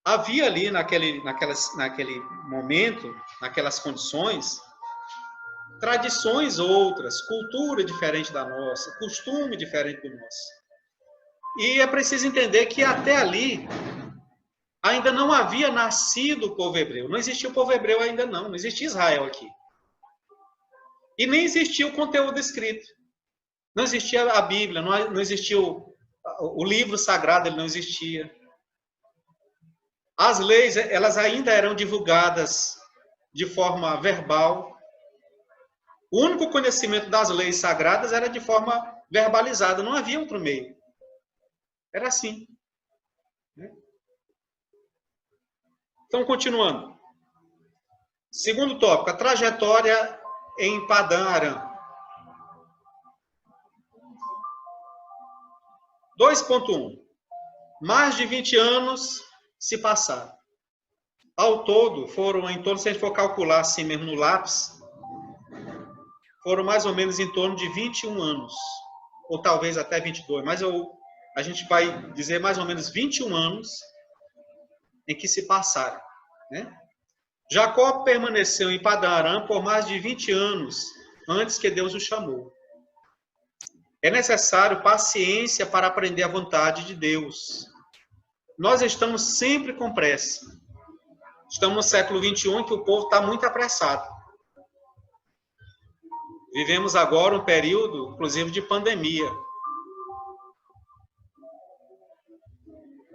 havia ali naquele momento, naquelas condições, tradições outras, cultura diferente da nossa, costume diferente do nosso. E é preciso entender que até ali ainda não havia nascido o povo hebreu. Não existia o povo hebreu ainda não existia Israel aqui. E nem existia o conteúdo escrito. Não existia a Bíblia, não existia o livro sagrado, ele não existia. As leis, elas ainda eram divulgadas de forma verbal. O único conhecimento das leis sagradas era de forma verbalizada, não havia outro meio. Era assim. Então, continuando. Segundo tópico, a trajetória em Padã Aram. 2.1. Mais de 20 anos se passaram. Ao todo, foram em torno, se a gente for calcular assim mesmo no lápis, foram mais ou menos em torno de 21 anos. Ou talvez até 22. Mas a gente vai dizer mais ou menos 21 anos em que se passaram. Né? Jacó permaneceu em Padã Aram por mais de 20 anos antes que Deus o chamou. É necessário paciência para aprender a vontade de Deus. Nós estamos sempre com pressa. Estamos no século 21 em que o povo está muito apressado. Vivemos agora um período, inclusive, de pandemia.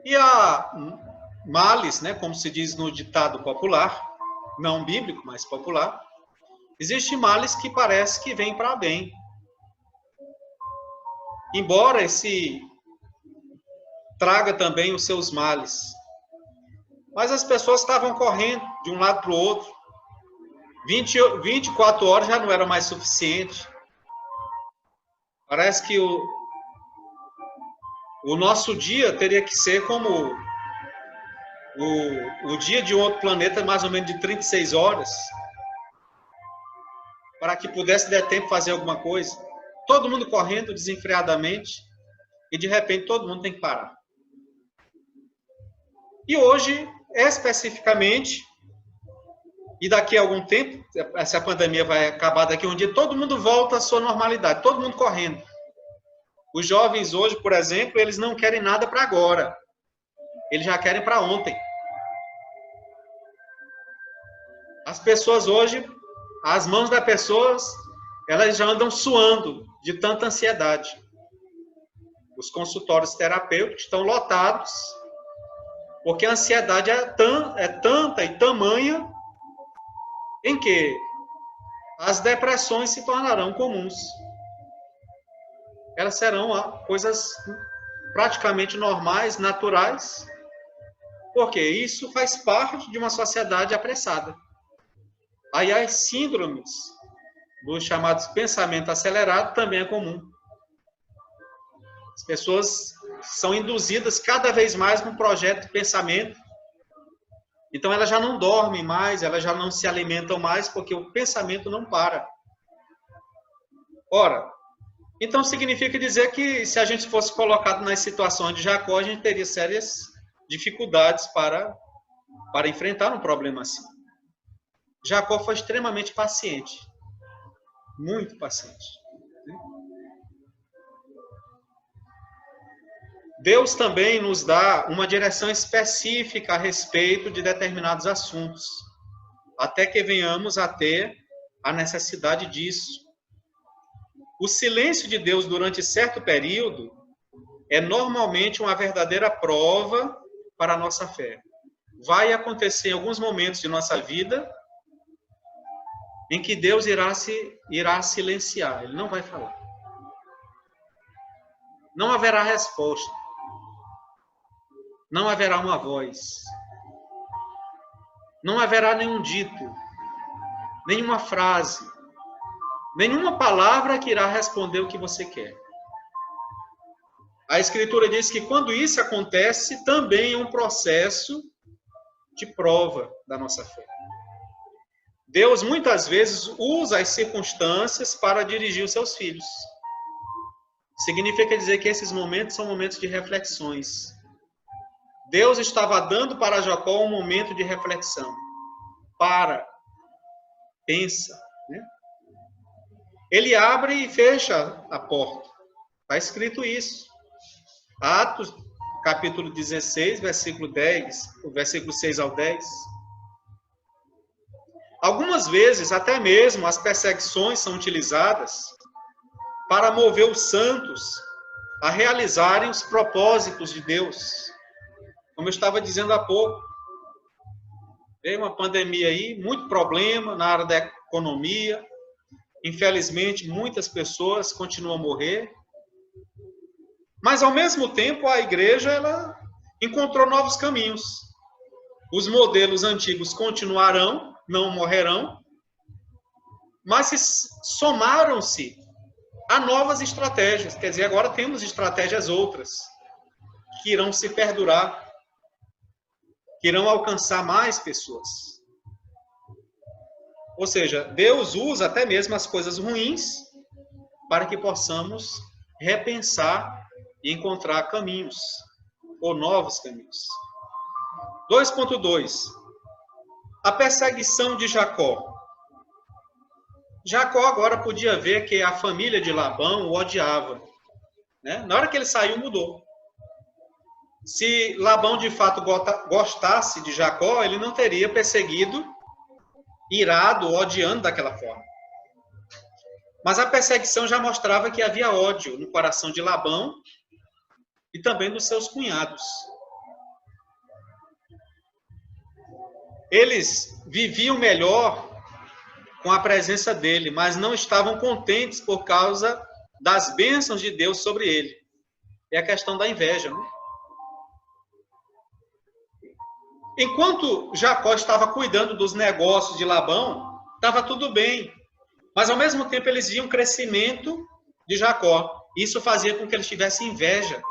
E há males, né, como se diz no ditado popular, não bíblico, mas popular, existem males que parece que vêm para bem. Embora esse traga também os seus males. Mas as pessoas estavam correndo de um lado para o outro. 24 horas já não era mais suficiente. Parece que o nosso dia teria que ser como o dia de um outro planeta, mais ou menos de 36 horas, para que pudesse dar tempo de fazer alguma coisa. Todo mundo correndo desenfreadamente e, de repente, todo mundo tem que parar. E hoje, especificamente, e daqui a algum tempo, essa pandemia vai acabar daqui a um dia, todo mundo volta à sua normalidade, todo mundo correndo. Os jovens hoje, por exemplo, eles não querem nada para agora. Eles já querem para ontem. As pessoas hoje, as mãos das pessoas, elas já andam suando de tanta ansiedade. Os consultórios terapêuticos estão lotados, porque a ansiedade é tanta e tamanha em que as depressões se tornarão comuns. Elas serão coisas praticamente normais, naturais, porque isso faz parte de uma sociedade apressada. Aí as síndromes dos chamados pensamento acelerado também é comum. As pessoas são induzidas cada vez mais num projeto de pensamento. Então elas já não dormem mais, elas já não se alimentam mais, porque o pensamento não para. Ora, então significa dizer que se a gente fosse colocado nas situações de Jacó, a gente teria sérias dificuldades para enfrentar um problema assim. Jacó foi extremamente paciente. Muito paciente. Deus também nos dá uma direção específica a respeito de determinados assuntos, até que venhamos a ter a necessidade disso. O silêncio de Deus durante certo período é normalmente uma verdadeira prova para a nossa fé. Vai acontecer em alguns momentos de nossa vida em que Deus irá silenciar, Ele não vai falar. Não haverá resposta. Não haverá uma voz. Não haverá nenhum dito, nenhuma frase, nenhuma palavra que irá responder o que você quer. A Escritura diz que quando isso acontece, também é um processo de prova da nossa fé. Deus muitas vezes usa as circunstâncias para dirigir os seus filhos. Significa dizer que esses momentos são momentos de reflexões. Deus estava dando para Jacó um momento de reflexão. Pensa, né? Ele abre e fecha a porta. Está escrito isso. Atos, capítulo 16, versículo 10, o versículo 6 ao 10. Algumas vezes, até mesmo, as perseguições são utilizadas para mover os santos a realizarem os propósitos de Deus. Como eu estava dizendo há pouco, veio uma pandemia aí, muito problema na área da economia. Infelizmente, muitas pessoas continuam a morrer. Mas, ao mesmo tempo, a igreja ela encontrou novos caminhos. Os modelos antigos continuarão, não morrerão, mas somaram-se a novas estratégias. Quer dizer, agora temos estratégias outras que irão se perdurar, que irão alcançar mais pessoas. Ou seja, Deus usa até mesmo as coisas ruins para que possamos repensar e encontrar caminhos, ou novos caminhos. 2.2. A perseguição de Jacó. Jacó agora podia ver que a família de Labão o odiava. Né? Na hora que ele saiu, mudou. Se Labão de fato gostasse de Jacó, ele não teria perseguido, irado, odiando daquela forma. Mas a perseguição já mostrava que havia ódio no coração de Labão e também dos seus cunhados. Eles viviam melhor com a presença dele, mas não estavam contentes por causa das bênçãos de Deus sobre ele. É a questão da inveja, né? Enquanto Jacó estava cuidando dos negócios de Labão, estava tudo bem. Mas, ao mesmo tempo, eles viam o crescimento de Jacó. Isso fazia com que eles tivessem inveja.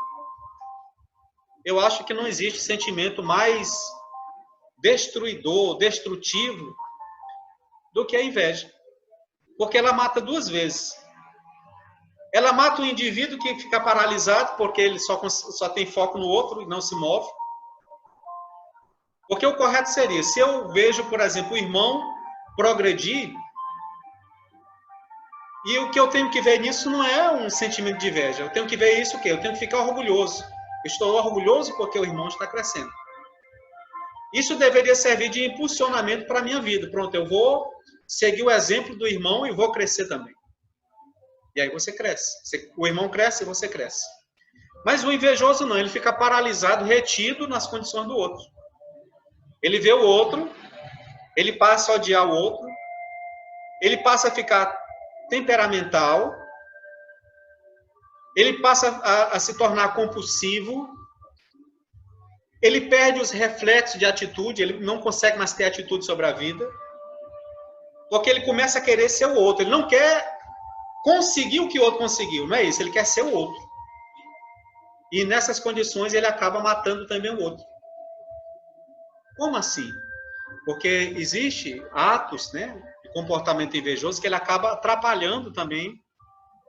Eu acho que não existe sentimento mais destruidor, destrutivo, do que a inveja. Porque ela mata duas vezes. Ela mata o indivíduo que fica paralisado, porque ele só tem foco no outro e não se move. Porque o correto seria, se eu vejo, por exemplo, o irmão progredir, e o que eu tenho que ver nisso não é um sentimento de inveja. Eu tenho que ver isso o quê? Eu tenho que ficar orgulhoso. Eu estou orgulhoso porque o irmão está crescendo. Isso deveria servir de impulsionamento para a minha vida. Pronto, eu vou seguir o exemplo do irmão e vou crescer também. E aí você cresce. O irmão cresce e você cresce. Mas o invejoso não, ele fica paralisado, retido nas condições do outro. Ele vê o outro, ele passa a odiar o outro, ele passa a ficar temperamental, ele passa a se tornar compulsivo, ele perde os reflexos de atitude, ele não consegue mais ter atitude sobre a vida, porque ele começa a querer ser o outro, ele não quer conseguir o que o outro conseguiu, não é isso, ele quer ser o outro. E nessas condições ele acaba matando também o outro. Como assim? Porque existe atos, né, de comportamento invejoso que ele acaba atrapalhando também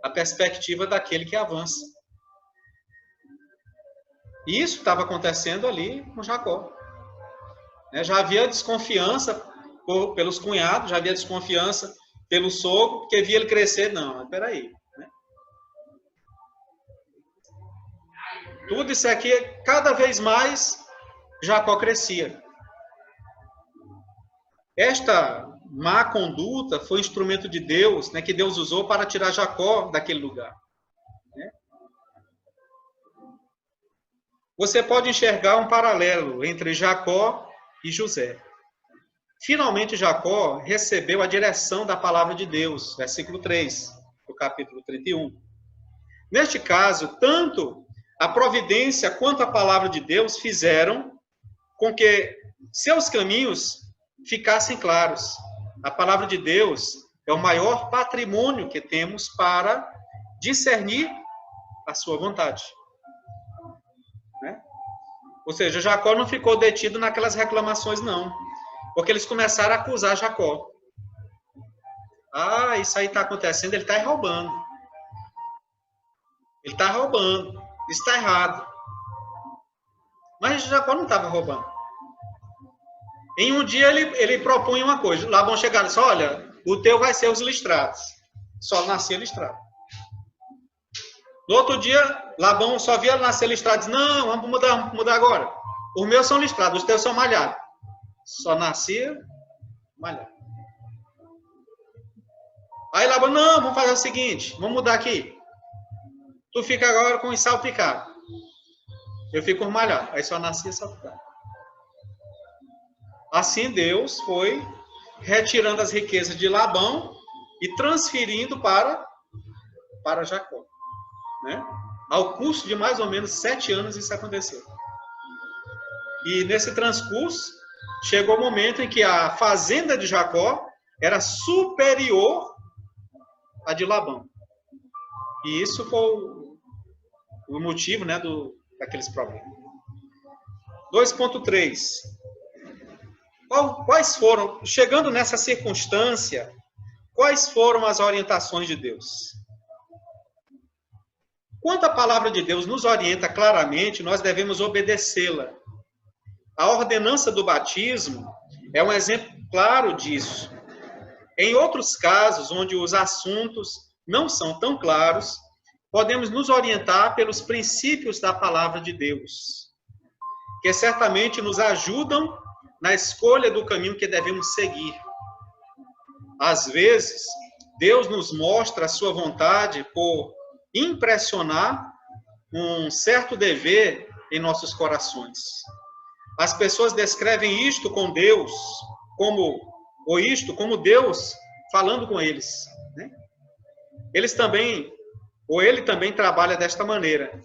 a perspectiva daquele que avança. E isso estava acontecendo ali com Jacó. Já havia desconfiança pelos cunhados, já havia desconfiança pelo sogro, porque via ele crescer. Não, mas peraí. Tudo isso aqui, cada vez mais, Jacó crescia. Esta má conduta foi instrumento de Deus, né, que Deus usou para tirar Jacó daquele lugar. Né? Você pode enxergar um paralelo entre Jacó e José. Finalmente, Jacó recebeu a direção da palavra de Deus, versículo 3, do capítulo 31. Neste caso, tanto a providência quanto a palavra de Deus fizeram com que seus caminhos ficassem claros. A palavra de Deus é o maior patrimônio que temos para discernir a sua vontade. Né? Ou seja, Jacó não ficou detido naquelas reclamações, não. Porque eles começaram a acusar Jacó. Ah, isso aí está acontecendo, ele está roubando. Ele está roubando. Isso está errado. Mas Jacó não estava roubando. Em um dia ele propunha uma coisa. Labão chegaram e disse, olha, o teu vai ser os listrados. Só nascia listrado. No outro dia, Labão só via nascer listrado. Disse, não, vamos mudar agora. Os meus são listrados, os teus são malhados. Só nascia malhado. Aí Labão, não, vamos fazer o seguinte, vamos mudar aqui. Tu fica agora com os salpicados. Eu fico com malhado. Aí só nascia salpicado. Assim Deus foi retirando as riquezas de Labão e transferindo para Jacó. Né? Ao custo de mais ou menos 7 anos isso aconteceu. E nesse transcurso, chegou o momento em que a fazenda de Jacó era superior à de Labão. E isso foi o motivo, né, daqueles problemas. 2.3. Quais foram, chegando nessa circunstância, quais foram as orientações de Deus? Quando a palavra de Deus nos orienta claramente, nós devemos obedecê-la. A ordenança do batismo é um exemplo claro disso. Em outros casos, onde os assuntos não são tão claros, podemos nos orientar pelos princípios da palavra de Deus, que certamente nos ajudam na escolha do caminho que devemos seguir. Às vezes, Deus nos mostra a sua vontade por impressionar um certo dever em nossos corações. As pessoas descrevem isto com Deus, como Deus falando com eles. Né? Ele também trabalha desta maneira.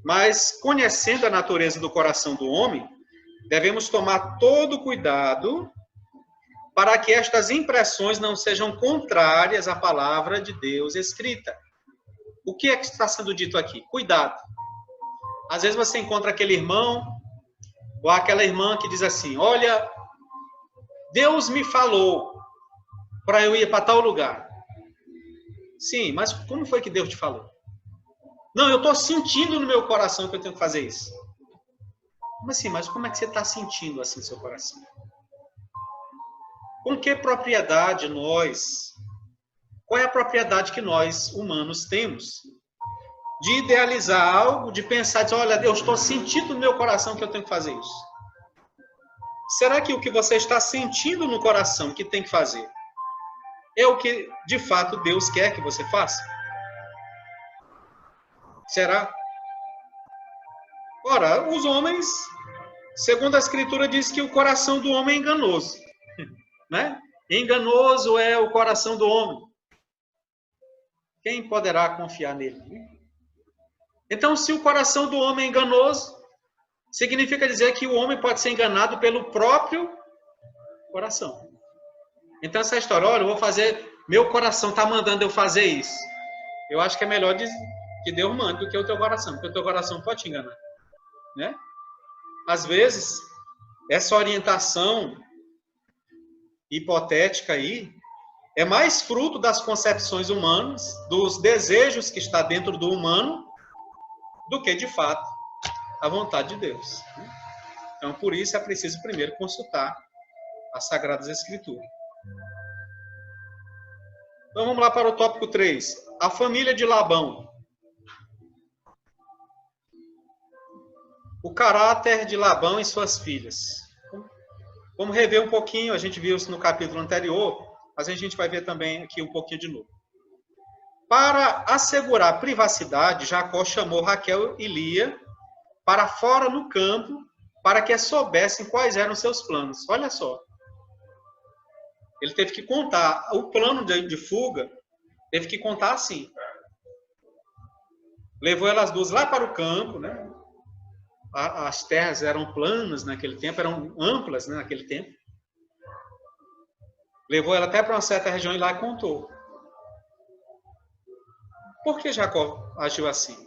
Mas, conhecendo a natureza do coração do homem, devemos tomar todo cuidado para que estas impressões não sejam contrárias à palavra de Deus escrita. O que é que está sendo dito aqui? Cuidado. Às vezes você encontra aquele irmão ou aquela irmã que diz assim, olha, Deus me falou para eu ir para tal lugar. Sim, mas como foi que Deus te falou? Não, eu estou sentindo no meu coração que eu tenho que fazer isso. Como assim? Mas como é que você está sentindo assim no seu coração? Com que propriedade qual é a propriedade que nós, humanos, temos de idealizar algo, de pensar, dizer, olha, eu estou sentindo no meu coração que eu tenho que fazer isso. Será que o que você está sentindo no coração que tem que fazer é o que, de fato, Deus quer que você faça? Será? Ora, os homens, segundo a Escritura, diz que o coração do homem é enganoso. Né? Enganoso é o coração do homem. Quem poderá confiar nele? Então, se o coração do homem é enganoso, significa dizer que o homem pode ser enganado pelo próprio coração. Então, essa história, olha, eu vou fazer, meu coração está mandando eu fazer isso. Eu acho que é melhor que Deus mande do que o teu coração, porque o teu coração pode te enganar, né? Às vezes, essa orientação hipotética aí é mais fruto das concepções humanas, dos desejos que está dentro do humano, do que, de fato, a vontade de Deus. Então, por isso, é preciso primeiro consultar as Sagradas Escrituras. Então, vamos lá para o tópico 3. A família de Labão. O caráter de Labão e suas filhas. Vamos rever um pouquinho, a gente viu isso no capítulo anterior, mas a gente vai ver também aqui um pouquinho de novo. Para assegurar privacidade, Jacó chamou Raquel e Lia para fora no campo, para que soubessem quais eram seus planos. Olha só. Ele teve que contar, o plano de fuga, teve que contar assim. Levou elas duas lá para o campo, né? As terras eram planas naquele tempo, eram amplas, né, naquele tempo. Levou ela até para uma certa região e lá contou. Por que Jacó agiu assim?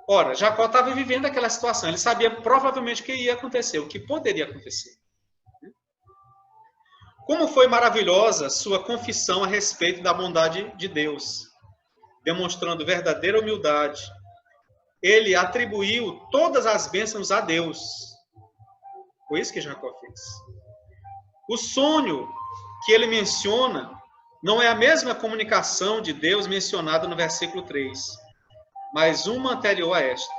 Ora, Jacó estava vivendo aquela situação, ele sabia provavelmente o que ia acontecer, o que poderia acontecer. Como foi maravilhosa sua confissão a respeito da bondade de Deus, demonstrando verdadeira humildade. Ele atribuiu todas as bênçãos a Deus. Foi isso que Jacó fez. O sonho que ele menciona não é a mesma comunicação de Deus mencionada no versículo 3, mas uma anterior a esta.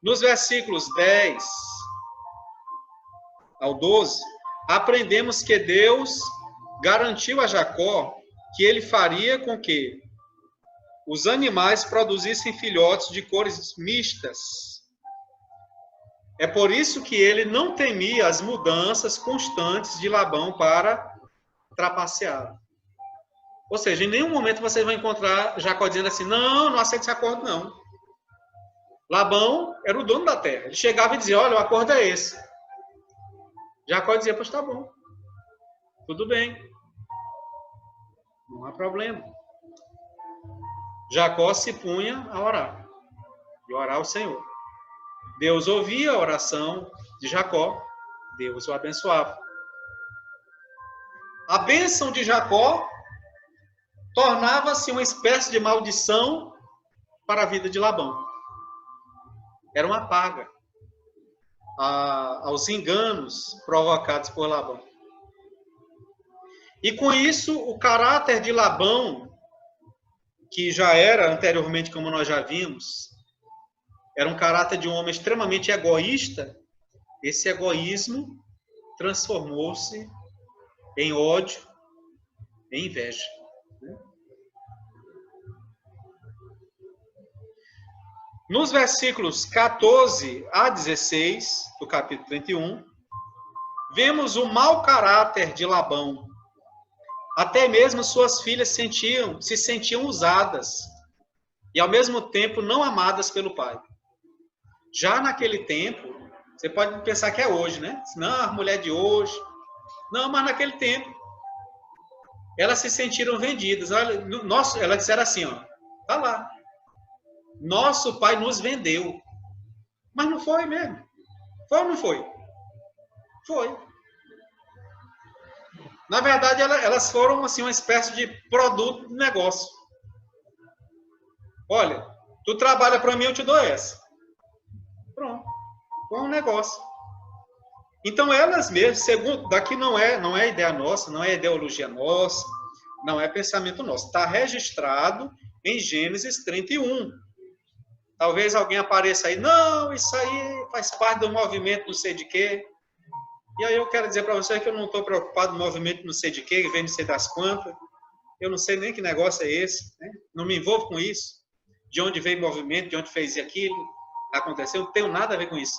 Nos versículos 10 ao 12, aprendemos que Deus garantiu a Jacó que ele faria com que os animais produzissem filhotes de cores mistas. É por isso que ele não temia as mudanças constantes de Labão para trapacear. Ou seja, em nenhum momento você vai encontrar Jacó dizendo assim, não aceito esse acordo, não. Labão era o dono da terra. Ele chegava e dizia, olha, o acordo é esse. Jacó dizia, pois tá bom. Tudo bem. Não há problema. Jacó se punha a orar. E orar ao Senhor. Deus ouvia a oração de Jacó. Deus o abençoava. A bênção de Jacó tornava-se uma espécie de maldição para a vida de Labão. Era uma paga aos enganos provocados por Labão. E com isso, o caráter de Labão, que já era anteriormente, como nós já vimos, era um caráter de um homem extremamente egoísta, esse egoísmo transformou-se em ódio, em inveja. Nos versículos 14 a 16 do capítulo 31, vemos o mau caráter de Labão. Até mesmo suas filhas se sentiam usadas e, ao mesmo tempo, não amadas pelo pai. Já naquele tempo, você pode pensar que é hoje, né? Não, a mulher de hoje. Não, mas naquele tempo, elas se sentiram vendidas. Olha, elas disseram assim, ó, tá lá. Nosso pai nos vendeu. Mas não foi mesmo. Foi ou não foi? Foi. Na verdade, elas foram assim, uma espécie de produto de negócio. Olha, tu trabalha para mim, eu te dou essa. Pronto. Foi um negócio. Então, elas mesmas, segundo, daqui não é ideia nossa, não é ideologia nossa, não é pensamento nosso. Está registrado em Gênesis 31. Talvez alguém apareça aí, não, isso aí faz parte do movimento não sei de quê. E aí eu quero dizer para você que eu não estou preocupado no movimento não sei de quê, que vem não sei das quantas. Eu não sei nem que negócio é esse, né? Não me envolvo com isso. De onde veio o movimento, de onde fez aquilo, aconteceu, não tenho nada a ver com isso.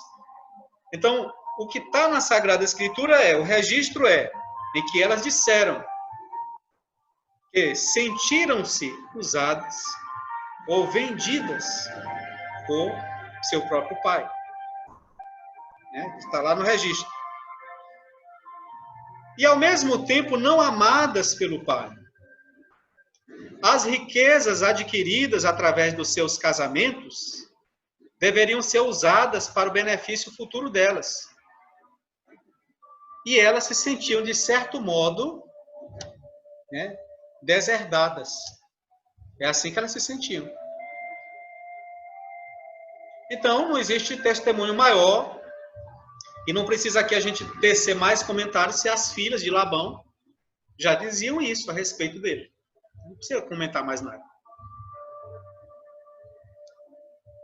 Então, o que está na Sagrada Escritura o registro em que elas disseram que sentiram-se usadas ou vendidas por seu próprio pai. Está lá no registro. E, ao mesmo tempo, não amadas pelo pai. As riquezas adquiridas através dos seus casamentos deveriam ser usadas para o benefício futuro delas. E elas se sentiam, de certo modo, deserdadas. É assim que elas se sentiam. Então, não existe testemunho maior, e não precisa aqui a gente tecer mais comentários se as filhas de Labão já diziam isso a respeito dele. Não precisa comentar mais nada.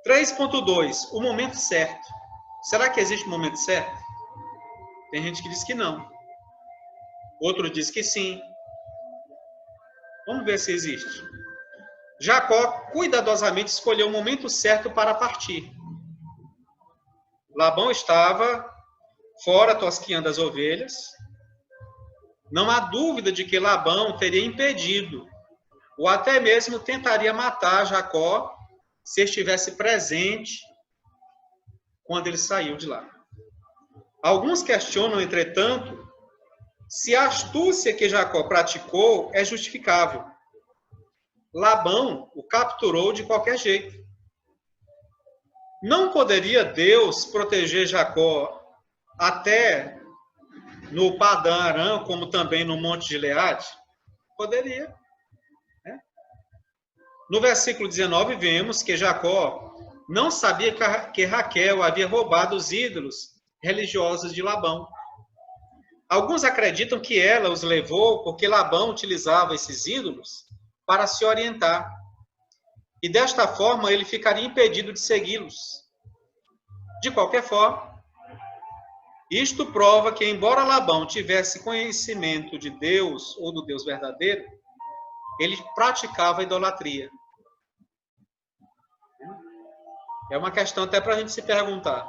3.2, o momento certo. Será que existe um momento certo? Tem gente que diz que não. Outro diz que sim. Vamos ver se existe. Jacó cuidadosamente escolheu o momento certo para partir. Labão estava fora tosquiando as ovelhas. Não há dúvida de que Labão teria impedido, ou até mesmo tentaria matar Jacó se estivesse presente quando ele saiu de lá. Alguns questionam, entretanto, se a astúcia que Jacó praticou é justificável. Labão o capturou de qualquer jeito. Não poderia Deus proteger Jacó até no Padã Arã, como também no Monte Gileade? Poderia. No versículo 19, vemos que Jacó não sabia que Raquel havia roubado os ídolos religiosos de Labão. Alguns acreditam que ela os levou porque Labão utilizava esses ídolos para se orientar. E desta forma ele ficaria impedido de segui-los. De qualquer forma, isto prova que, embora Labão tivesse conhecimento de Deus ou do Deus verdadeiro, ele praticava a idolatria. É uma questão até para a gente se perguntar.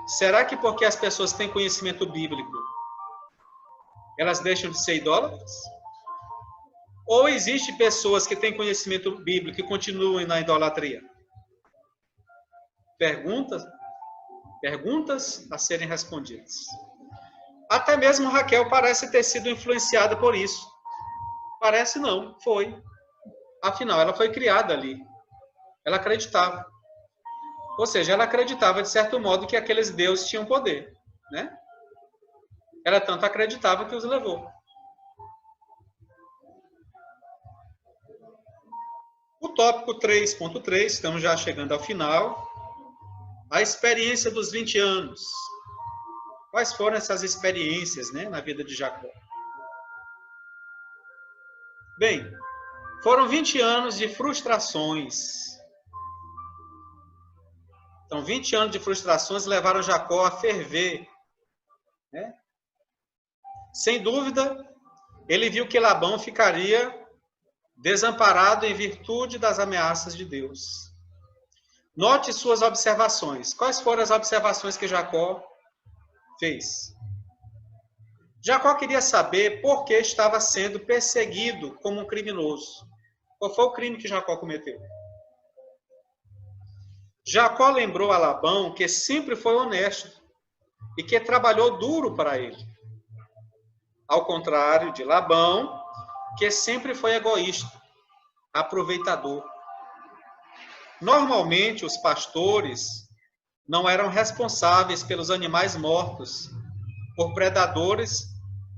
Será que porque as pessoas têm conhecimento bíblico, elas deixam de ser idólatras? Ou existem pessoas que têm conhecimento bíblico e continuam na idolatria? Perguntas a serem respondidas. Até mesmo Raquel parece ter sido influenciada por isso. Parece não, foi. Afinal, ela foi criada ali. Ela acreditava. Ou seja, ela acreditava, de certo modo, que aqueles deuses tinham poder. Ela tanto acreditava que os levou. O tópico 3.3, estamos já chegando ao final. A experiência dos 20 anos. Quais foram essas experiências, na vida de Jacó? Bem, foram 20 anos de frustrações. Então, 20 anos de frustrações levaram Jacó a ferver. Sem dúvida, ele viu que Labão ficaria desamparado em virtude das ameaças de Deus. Note suas observações. Quais foram as observações que Jacó fez? Jacó queria saber por que estava sendo perseguido como um criminoso. Qual foi o crime que Jacó cometeu? Jacó lembrou a Labão que sempre foi honesto e que trabalhou duro para ele. Ao contrário de Labão, que sempre foi egoísta, aproveitador. Normalmente, os pastores não eram responsáveis pelos animais mortos por predadores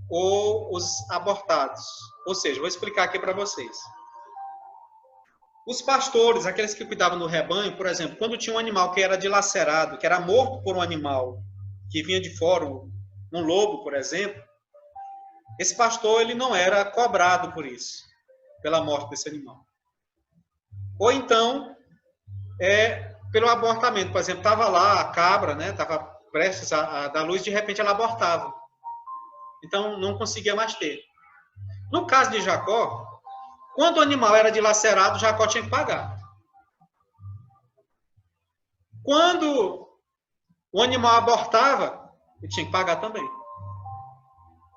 ou os abortados. Ou seja, vou explicar aqui para vocês. Os pastores, aqueles que cuidavam do rebanho, por exemplo, quando tinha um animal que era dilacerado, que era morto por um animal que vinha de fora, um lobo, por exemplo, esse pastor ele não era cobrado por isso, pela morte desse animal. Ou então, pelo abortamento, por exemplo, estava lá a cabra, estava prestes a dar luz, de repente ela abortava. Então, não conseguia mais ter. No caso de Jacó, quando o animal era dilacerado, Jacó tinha que pagar. Quando o animal abortava, ele tinha que pagar também.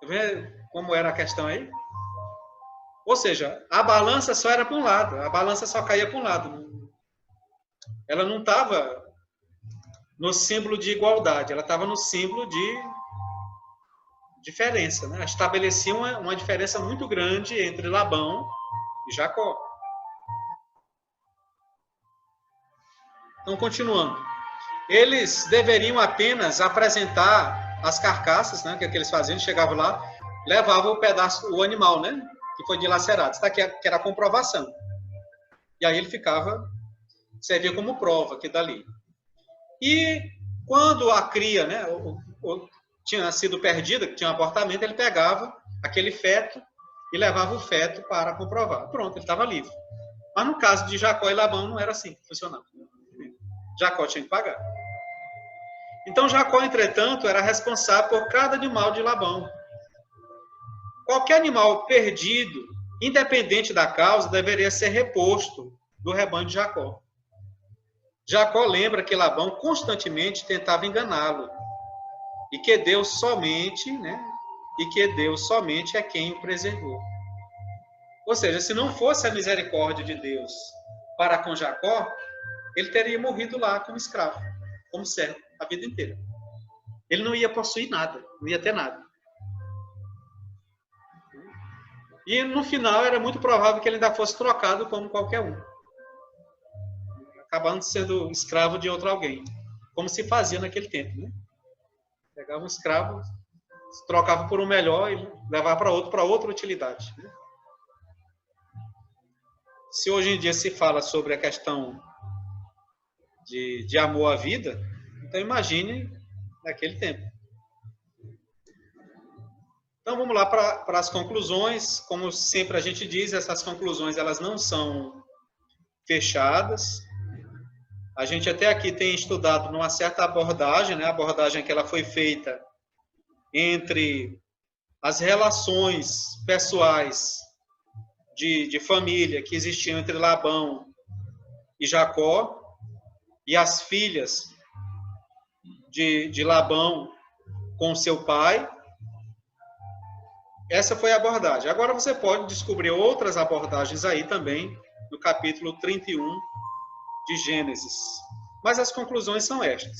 Tá vendo como era a questão aí? Ou seja, a balança só era para um lado, a balança só caía para um lado, ela não estava no símbolo de igualdade, ela estava no símbolo de diferença, né? Estabelecia uma diferença muito grande entre Labão e Jacó. Então, continuando. Eles deveriam apenas apresentar as carcaças, né? Que eles faziam, chegavam lá, levavam o pedaço, o animal, né? Que foi dilacerado. Isso daqui que era a comprovação. E aí ele servia como prova aqui dali. E quando a cria, né? Tinha sido perdida, que tinha um abortamento, ele pegava aquele feto e levava o feto para comprovar. Pronto, ele estava livre. Mas no caso de Jacó e Labão, não era assim que funcionava. Jacó tinha que pagar. Então Jacó, entretanto, era responsável por cada animal de Labão. Qualquer animal perdido, independente da causa, deveria ser reposto do rebanho de Jacó. Jacó lembra que Labão constantemente tentava enganá-lo. E que Deus somente, né? E que Deus somente é quem o preservou. Ou seja, se não fosse a misericórdia de Deus para com Jacó, ele teria morrido lá como escravo, como servo, a vida inteira. Ele não ia possuir nada, não ia ter nada. E no final era muito provável que ele ainda fosse trocado como qualquer um, acabando sendo escravo de outro alguém, como se fazia naquele tempo, né? Pegava um escravo, trocava por um melhor e levava para outra utilidade. Né? Se hoje em dia se fala sobre a questão de amor à vida, então imagine naquele tempo. Então vamos lá para as conclusões. Como sempre a gente diz, essas conclusões elas não são fechadas. A gente até aqui tem estudado numa certa abordagem, né? A abordagem que ela foi feita entre as relações pessoais de família que existiam entre Labão e Jacó e as filhas de Labão com seu pai. Essa foi a abordagem. Agora você pode descobrir outras abordagens aí também no capítulo 31 de Gênesis. Mas as conclusões são estas.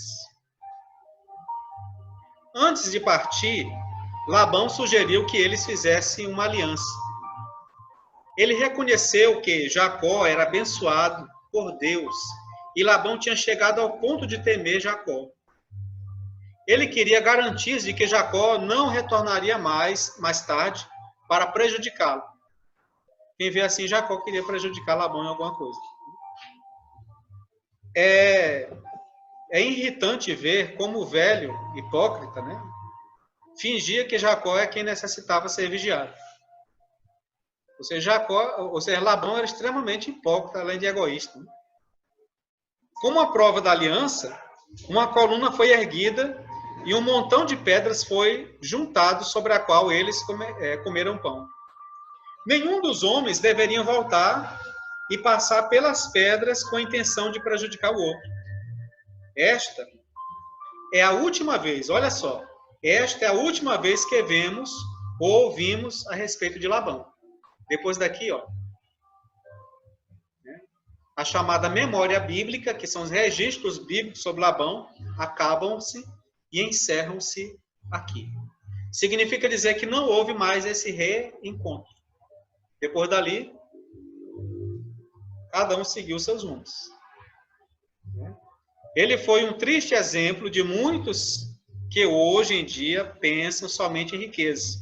Antes de partir, Labão sugeriu que eles fizessem uma aliança. Ele reconheceu que Jacó era abençoado por Deus e Labão tinha chegado ao ponto de temer Jacó. Ele queria garantias de que Jacó não retornaria mais tarde para prejudicá-lo. Quem vê assim, Jacó queria prejudicar Labão em alguma coisa. É irritante ver como o velho, hipócrita, né, fingia que Jacó é quem necessitava ser vigiado. Ou seja, Labão era extremamente hipócrita, além de egoísta. Né? Como a prova da aliança, uma coluna foi erguida e um montão de pedras foi juntado sobre a qual eles comeram pão. Nenhum dos homens deveria voltar e passar pelas pedras com a intenção de prejudicar o outro. Esta é a última vez, olha só, esta é a última vez que vemos ou ouvimos a respeito de Labão. Depois daqui, ó, a chamada memória bíblica, que são os registros bíblicos sobre Labão, acabam-se e encerram-se aqui. Significa dizer que não houve mais esse reencontro. Depois dali, cada um seguiu seus rumos. Ele foi um triste exemplo de muitos que hoje em dia pensam somente em riqueza.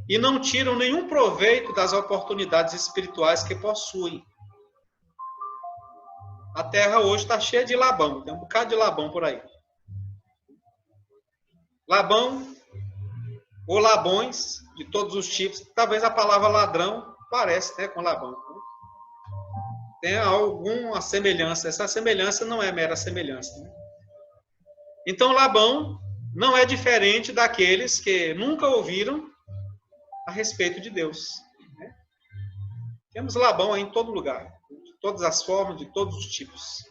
E não tiram nenhum proveito das oportunidades espirituais que possuem. A terra hoje está cheia de Labão, tem um bocado de Labão por aí. Labão, ou Labões, de todos os tipos, talvez a palavra ladrão parece, né, com Labão. Tem alguma semelhança, essa semelhança não é mera semelhança. Né? Então Labão não é diferente daqueles que nunca ouviram a respeito de Deus. Né? Temos Labão aí em todo lugar, de todas as formas, de todos os tipos.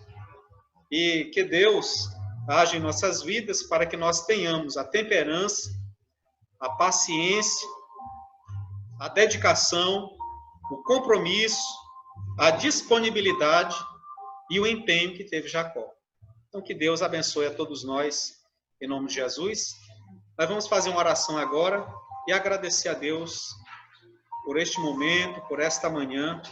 E que Deus age em nossas vidas para que nós tenhamos a temperança, a paciência, a dedicação, o compromisso a disponibilidade e o empenho que teve Jacó. Então, que Deus abençoe a todos nós, em nome de Jesus. Nós vamos fazer uma oração agora e agradecer a Deus por este momento, por esta manhã,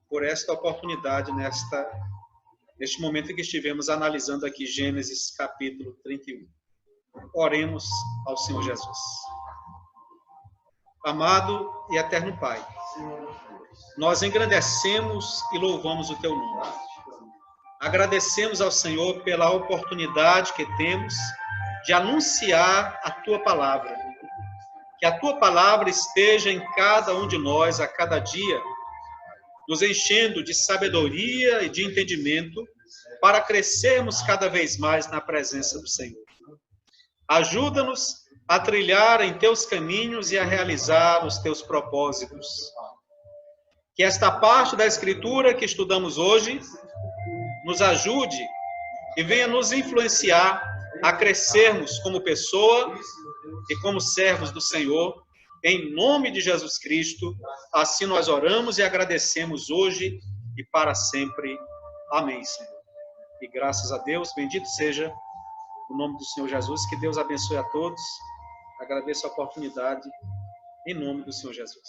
por esta oportunidade neste momento em que estivemos analisando aqui Gênesis capítulo 31. Oremos ao Senhor Jesus. Amado e eterno Pai, nós engrandecemos e louvamos o Teu nome. Agradecemos ao Senhor pela oportunidade que temos de anunciar a Tua palavra. Que a Tua palavra esteja em cada um de nós, a cada dia, nos enchendo de sabedoria e de entendimento para crescermos cada vez mais na presença do Senhor. Ajuda-nos a trilhar em Teus caminhos e a realizar os Teus propósitos. Que esta parte da Escritura que estudamos hoje nos ajude e venha nos influenciar a crescermos como pessoa e como servos do Senhor, em nome de Jesus Cristo. Assim nós oramos e agradecemos hoje e para sempre. Amém, Senhor. E graças a Deus, bendito seja o nome do Senhor Jesus. Que Deus abençoe a todos. Agradeço a oportunidade em nome do Senhor Jesus.